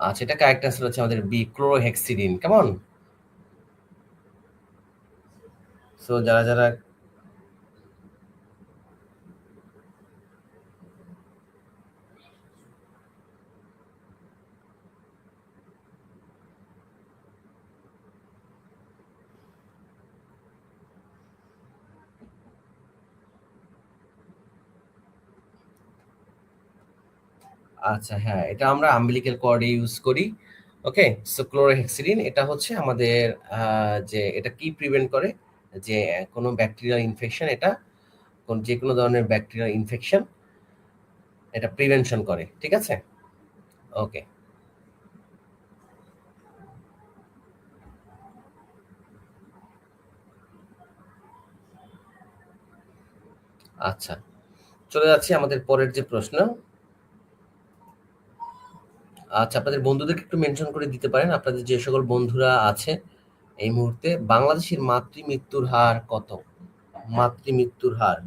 আচ্ছা, এটা কারেক্ট আনসার হচ্ছে আমাদের বি, ক্লোরোহেক্সিডিন, কেমন? সো যারা যারা আচ্ছা, হ্যাঁ, এটা আমরা আম্বিলিক্যাল কর্ডে ইউজ করি। ওকে, সো ক্লোরোহেক্সিডিন এটা হচ্ছে আমাদের যে এটা কি প্রিভেন্ট করে, যে কোনো ব্যাকটেরিয়াল ইনফেকশন, এটা যে কোনো ধরনের ব্যাকটেরিয়াল ইনফেকশন এটা প্রিভেনশন করে, ঠিক আছে? ওকে, আচ্ছা, চলে যাচ্ছি আমাদের পরের যে প্রশ্ন। আচ্ছা, আপনাদের বন্ধুদেরকে একটু মেনশন করে দিতে পারেন, আপনাদের যে সকল বন্ধুরা আছে এই মুহূর্তে, বাংলাদেশের মাতৃমৃত্যুর হার কত? মাতৃমৃত্যুর হার।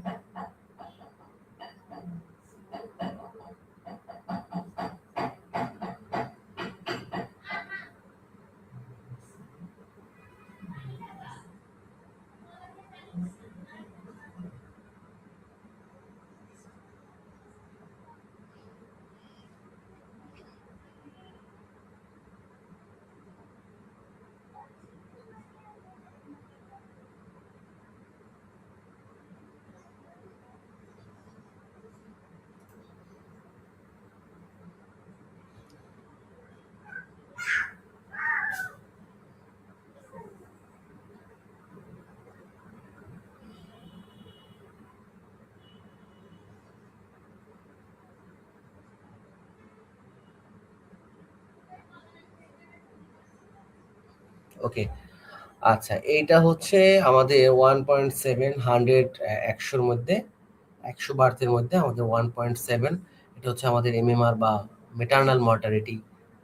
ওকে, আচ্ছা, এইটা হচ্ছে আমাদের 1.7, 100, 100-র মধ্যে, 100 বার্থের মধ্যে আমাদের 1.7, এটা হচ্ছে আমাদের এমএমআর বা maternal mortality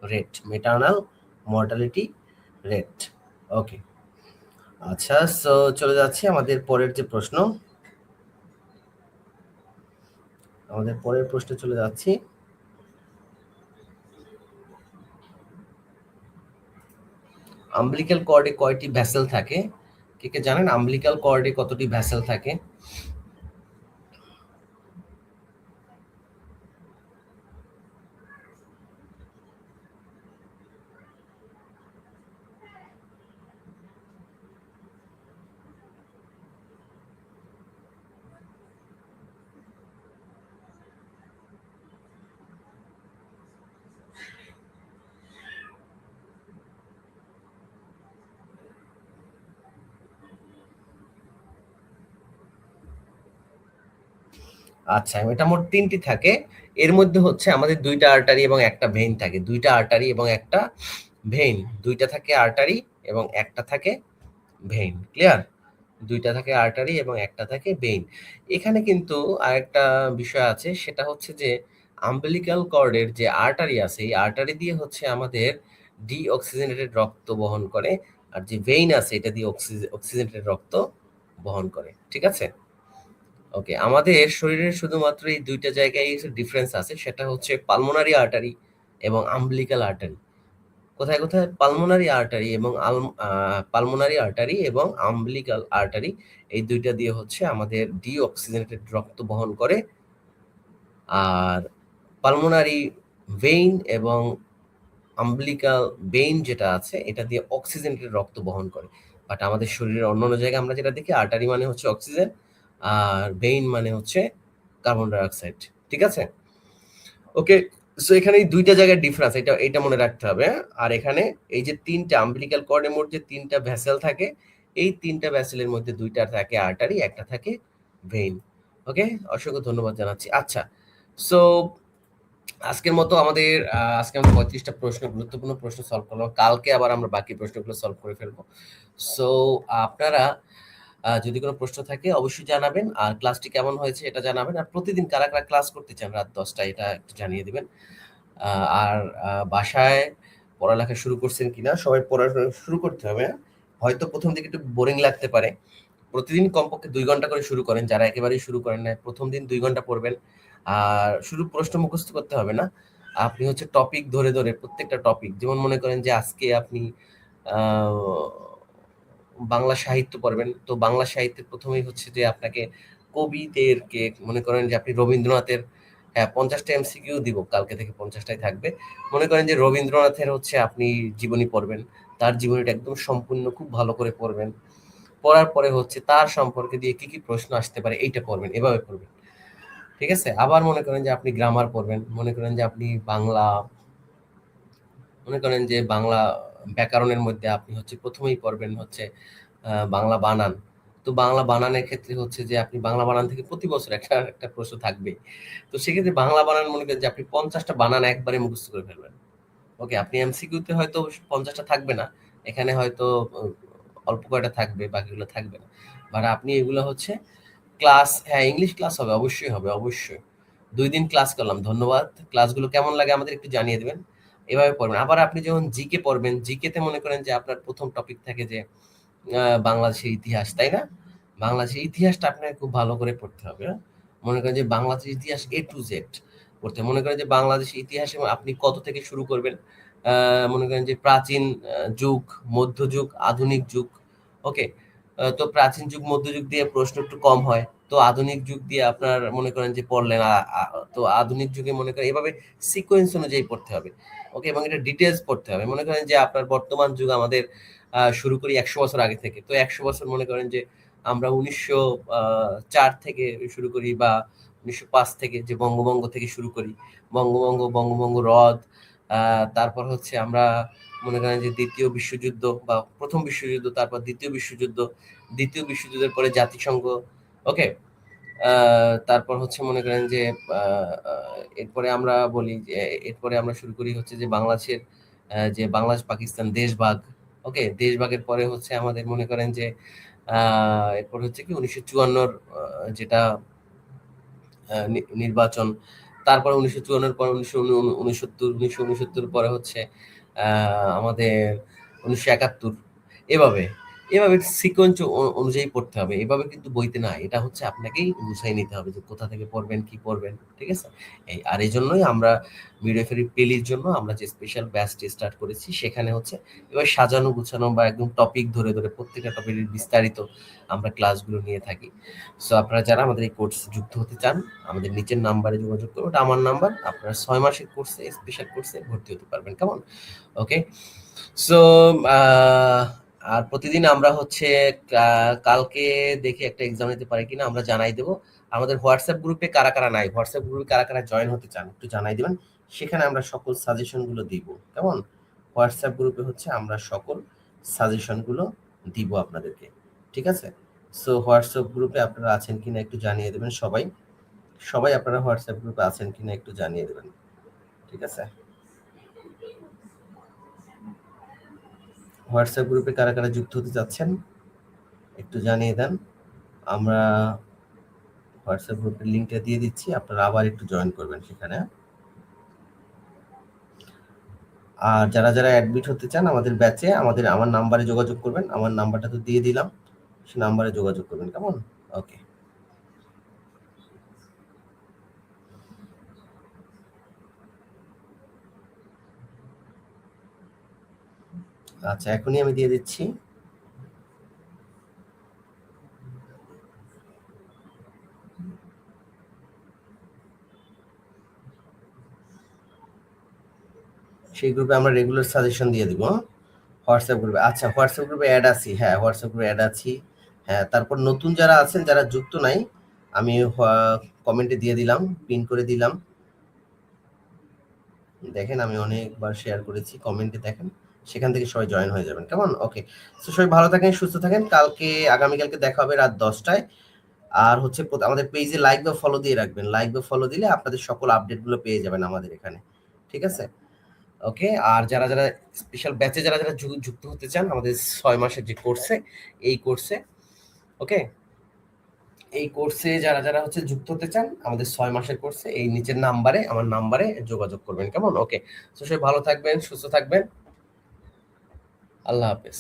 rate, maternal mortality rate. Okay, আচ্ছা, সো চলে যাচ্ছি আমাদের পরের যে প্রশ্ন, আমাদের পরের প্রশ্নে চলে যাচ্ছি। আম্বিলিক্যাল কর্ডে কয়টি ভ্যাসেল থাকে? কে কে জানেন আম্বিলিক্যাল কর্ডে কতটি ভ্যাসেল থাকে? আচ্ছা, এটা মোট 3টি থাকে। এর মধ্যে হচ্ছে আমাদের 2টা আর্টারি এবং একটা ভেইন থাকে, 2টা আর্টারি এবং একটা ভেইন, 2টা থাকে আর্টারি এবং একটা থাকে ভেইন। ক্লিয়ার? ২ টা থাকে আর্টারি এবং একটা থাকে ভেইন। এখানে কিন্তু আরেকটা বিষয় আছে, সেটা হচ্ছে যে আম্বিলিক্যাল কর্ডের যে আর্টারি আছে, এই আর্টারি দিয়ে হচ্ছে আমাদের ডিঅক্সিজেনেটেড রক্ত বহন করে। আর যে ভেইন আছে এটা দিয়ে অক্সিজেনেটেড রক্ত বহন করে। ঠিক আছে? ওকে, আমাদের শরীরের শুধুমাত্র এই ২ টা জায়গায় ডিফারেন্স আছে, সেটা হচ্ছে পালমোনারি আর্টারি এবং আম্বিলিক্যাল আর্টারি। কোথায়, কোথায়? পালমোনারি আর্টারি এবং আম্বিলিক্যাল আর্টারি, এই ২ টা দিয়ে হচ্ছে আমাদের ডিঅক্সিজেনেটেড রক্ত বহন করে। আর পালমোনারি ভেইন এবং আম্বিলিক্যাল ভেইন যেটা আছে এটা দিয়ে অক্সিজেনেটেড রক্ত বহন করে। বাট আমাদের শরীরের অন্যান্য জায়গায় আমরা যেটা দেখি, আর্টারি মানে হচ্ছে অক্সিজেন আর ভেইন মানে হচ্ছে কার্বন ডাই অক্সাইড। ঠিক আছে? ওকে, সো এখানে এই ২ টা জায়গার ডিফারেন্স, এটা মনে রাখতে হবে, হ্যাঁ? আর এখানে এই যে ৩ টা আম্বিলিক্যাল কর্ডের মোট যে ৩ টা ভেসেল থাকে, এই ৩ টা ভেসেলের মধ্যে ২ টা থাকে আর্টারি, একটা থাকে ভেইন। ওকে? অসংখ্য ধন্যবাদ জানাচ্ছি। আচ্ছা, সো আজকে আমরা ৩৫ টা প্রশ্ন, গুরুত্বপূর্ণ প্রশ্ন সলভ করলাম। কালকে আবার আমরা বাকি প্রশ্নগুলো সলভ করে ফেলবো। সো আপনারা যদি কোনো প্রশ্ন থাকে অবশ্যই জানাবেন। আর ক্লাসটি কেমন হয়েছে এটা জানাবেন। আর প্রতিদিন কারা, কারা ক্লাস করতে চান রাত ১০ টায় এটা একটু জানিয়ে দিবেন। আর বাসায় পড়ালেখা শুরু করছেন কিনা? সবাই পড়াশোনা শুরু করতে হবে, হ্যাঁ? হয়তো ১ম দিকে একটু বোরিং লাগতে পারে। প্রতিদিন কমপক্ষে ২ ঘন্টা করে শুরু করেন। যারা একেবারেই শুরু করেন নাই, ১ম দিন ২ ঘন্টা পড়বেন। আর শুধু প্রশ্ন মুখস্থ করতে হবে না। আপনি হচ্ছে টপিক ধরে, ধরে প্রত্যেকটা টপিক, যেমন মনে করেন যে আজকে আপনি আ বাংলা সাহিত্য পড়বেন। তো বাংলা সাহিত্যের ১ম এই হচ্ছে যে আপনাকে কবিদেরকে, মনে করেন যে আপনি রবীন্দ্রনাথের, হ্যাঁ, ৫০ টা এমসিকিউ দিব। কালকে থেকে ৫০ টাই থাকবে। মনে করেন যে রবীন্দ্রনাথের হচ্ছে আপনি জীবনী পড়বেন। তার জীবনীটা একদম সম্পূর্ণ খুব ভালো করে পড়বেন। পড়ার পরে হচ্ছে তার সম্পর্কে দিয়ে কি, কি প্রশ্ন আসতে পারে এইটা পড়বেন। এভাবে পড়বেন। ঠিক আছে? আবার মনে করেন যে আপনি গ্রামার পড়বেন। মনে করেন যে আপনি বাংলা ব্যাকরণের মধ্যে আপনি হচ্ছে ১ম এই পড়বেন হচ্ছে বাংলা বানান। তো বাংলা বানানের ক্ষেত্রে হচ্ছে যে আপনি বাংলা বানান থেকে প্রতি বছর একটা, একটা প্রশ্ন থাকবেই। তো সেক্ষেত্রে বাংলা বানান মনে করেন যে আপনি ৫০ টা বানান একবারে মুখস্থ করে ফেলবেন। ওকে, আপনি এমসিকিউতে হয়তো ৫০ টা থাকবে না। এখানে হয়তো অ অল্প কয়টা থাকবে, বাকিগুলো থাকবে না। বাট আপনি এগুলো হচ্ছে ক্লাস, হ্যাঁ, ইংলিশ ক্লাস হবে, অবশ্যই হবে, অবশ্যই। ২ দিন ক্লাস করলাম। ধন্যবাদ। ক্লাসগুলো কেমন লাগে আমাদের একটু জানিয়ে দিবেন। এভাবে পড়বেন। আবার আপনি যখন জিকে পড়বেন, জিকে তে মনে করেন যে আপনার ১ম টপিক থাকে যে বাংলাদেশের ইতিহাস, তাই না? বাংলাদেশের ইতিহাসটা আপনাকে খুব ভালো করে পড়তে হবে, হ্যাঁ? মনে করেন যে বাংলাদেশের ইতিহাস A to Z পড়তে হবে। মনে করেন যে বাংলাদেশের ইতিহাসে আপনি কত থেকে শুরু করবেন? আ মনে করেন যে প্রাচীন যুগ, মধ্যযুগ, আধুনিক যুগ। ওকে? তো প্রাচীন যুগ, মধ্যযুগ দিয়ে প্রশ্ন একটু কম হয়। তো আধুনিক যুগ দিয়ে আপনার মনে করেন যে পড়লেন, আ আ তো আধুনিক যুগে মনে করেন এভাবে সিকোয়েন্স অনুযায়ী পড়তে হবে। ওকে? এবং এটা ডিটেইলস পড়তে হবে। মনে করেন যে আপনার বর্তমান যুগ আমাদের শুরু করি ১০০ বছর আগে থেকে। তো ১০০ বছর মনে করেন যে আমরা ১৯০৪ থেকে শুরু করি বা ১৯০৫ থেকে, যে বঙ্গভঙ্গ থেকে শুরু করি। বঙ্গভঙ্গ হ্রদ, আ তারপর হচ্ছে আমরা মনে করেন যে ২য় বিশ্বযুদ্ধ বা ১ম বিশ্বযুদ্ধ, তারপর ২য় বিশ্বযুদ্ধ, ২য় বিশ্বযুদ্ধের পরে জাতিসংঘ। ওকে? আ তারপর হচ্ছে মনে করেন যে আ আ এরপরে আমরা বলি যে এরপরে আমরা শুরু করি হচ্ছে যে বাংলাদেশের যে বাংলাদেশ-পাকিস্তান দেশভাগ। ওকে? দেশভাগের পরে হচ্ছে আমাদের মনে করেন যে আ এরপর হচ্ছে কি ১৯৫৪ র যেটা নির্বাচন। তারপরে ১৯৫৪ এর পর ১৯৬৯ পরে হচ্ছে আ আমাদের ১৯৭১। এভাবে, এভাবে সিকোয়েন্স অনুযায়ী পড়তে হবে। এভাবে কিন্তু বইতে না। এটা হচ্ছে আপনাকেই গুছায় নিতে হবে যে কোথা থেকে পড়বেন, কি পড়বেন। ঠিক আছে? আর এজন্যই আমরা মিডওয়াইফারি পেলির জন্য আমরা যে স্পেশাল ব্যাচটি স্টার্ট করেছি, সেখানে হচ্ছে এবার সাজানো গুছানো বা একদম টপিক ধরে, ধরে প্রত্যেকটা টপিকের বিস্তারিত আমরা ক্লাসগুলো নিয়ে থাকি। সো আপনারা যারা আমাদের এই কোর্সে যুক্ত হতে চান, আমাদের নিচের নাম্বারে যোগাযোগ করুন। ওটা আমার নাম্বার। আপনারা ৬ মাসের কোর্সে, স্পেশাল কোর্সে ভর্তি হতে পারবেন। কেমন? ওকে? সো আ আর প্রতিদিন আমরা হচ্ছে কালকে দেখি একটা এক্সাম নিতে পারি কিনা আমরা জানাই দেব। আমাদের হোয়াটসঅ্যাপ গ্রুপে কারা, কারা নাই, হোয়াটসঅ্যাপ গ্রুপে কারা, কারা জয়েন হতে চান একটু জানাই দিবেন। সেখানে আমরা সকল সাজেশন গুলো দিব। কেমন? হোয়াটসঅ্যাপ গ্রুপে হচ্ছে আমরা সকল সাজেশন গুলো দিব আপনাদেরকে। ঠিক আছে? সো হোয়াটসঅ্যাপ গ্রুপে আপনারা আছেন কিনা একটু জানিয়ে দেবেন সবাই। সবাই আপনারা হোয়াটসঅ্যাপ গ্রুপে আছেন কিনা একটু জানিয়ে দেবেন। ঠিক আছে? হোয়াটসঅ্যাপ গ্রুপে কারা, কারা যুক্ত হতে চাচ্ছেন? একটু জানিয়ে দেন। আমরা হোয়াটসঅ্যাপ গ্রুপের লিঙ্কটা দিয়ে দিচ্ছি, আপনারা আবার একটু জয়েন করবেন সেখানে। আর যারা যারা অ্যাডমিট হতে চান আমাদের ব্যাচে, আমার নাম্বারে যোগাযোগ করবেন। আমার নাম্বারটা তো দিয়ে দিলাম, সে নাম্বারে যোগাযোগ করবেন। কেমন? ওকে। আচ্ছা, এখনই আমি দিয়ে দিচ্ছি। সেই গ্রুপে আমরা রেগুলার সাজেশন দিয়ে দিব। হোয়াটসঅ্যাপ গ্রুপে, আচ্ছা হোয়াটসঅ্যাপ গ্রুপে অ্যাড আছি, হ্যাঁ হোয়াটসঅ্যাপ গ্রুপে অ্যাড আছি। হ্যাঁ, তারপর নতুন যারা আছেন, যারা যুক্ত নাই, আমি কমেন্টে দিয়ে দিলাম, পিন করে দিলাম। দেখেন আমি অনেকবার শেয়ার করেছি, কমেন্টে দেখেন, সেখান থেকে সবাই জয়েন হয়ে যাবেন। কেমন? ওকে। তো সবাই ভালো থাকেন, সুস্থ থাকেন। আগামীকালকে দেখা হবে রাত 10টায়। আর হচ্ছে আমাদের পেজে লাইক বা ফলো দিয়ে রাখবেন। লাইক বা ফলো দিলে আপনাদের সকল আপডেটগুলো পেয়ে যাবেন আমাদের এখানে। ঠিক আছে? ওকে। আর যারা যারা স্পেশাল ব্যাচে যারা যারা যুক্ত হতে চান আমাদের 6 মাসের যে কোর্সে, এই কোর্সে, ওকে, এই কোর্সে যারা যারা হচ্ছে যুক্ত হতে চান আমাদের 6 মাসের কোর্সে, এই নিচের নাম্বারে, আমার নাম্বারে যোগাযোগ করবেন। কেমন? ওকে। তো সবাই ভালো থাকবেন, সুস্থ থাকবেন। আল্লাহ হাফেজ।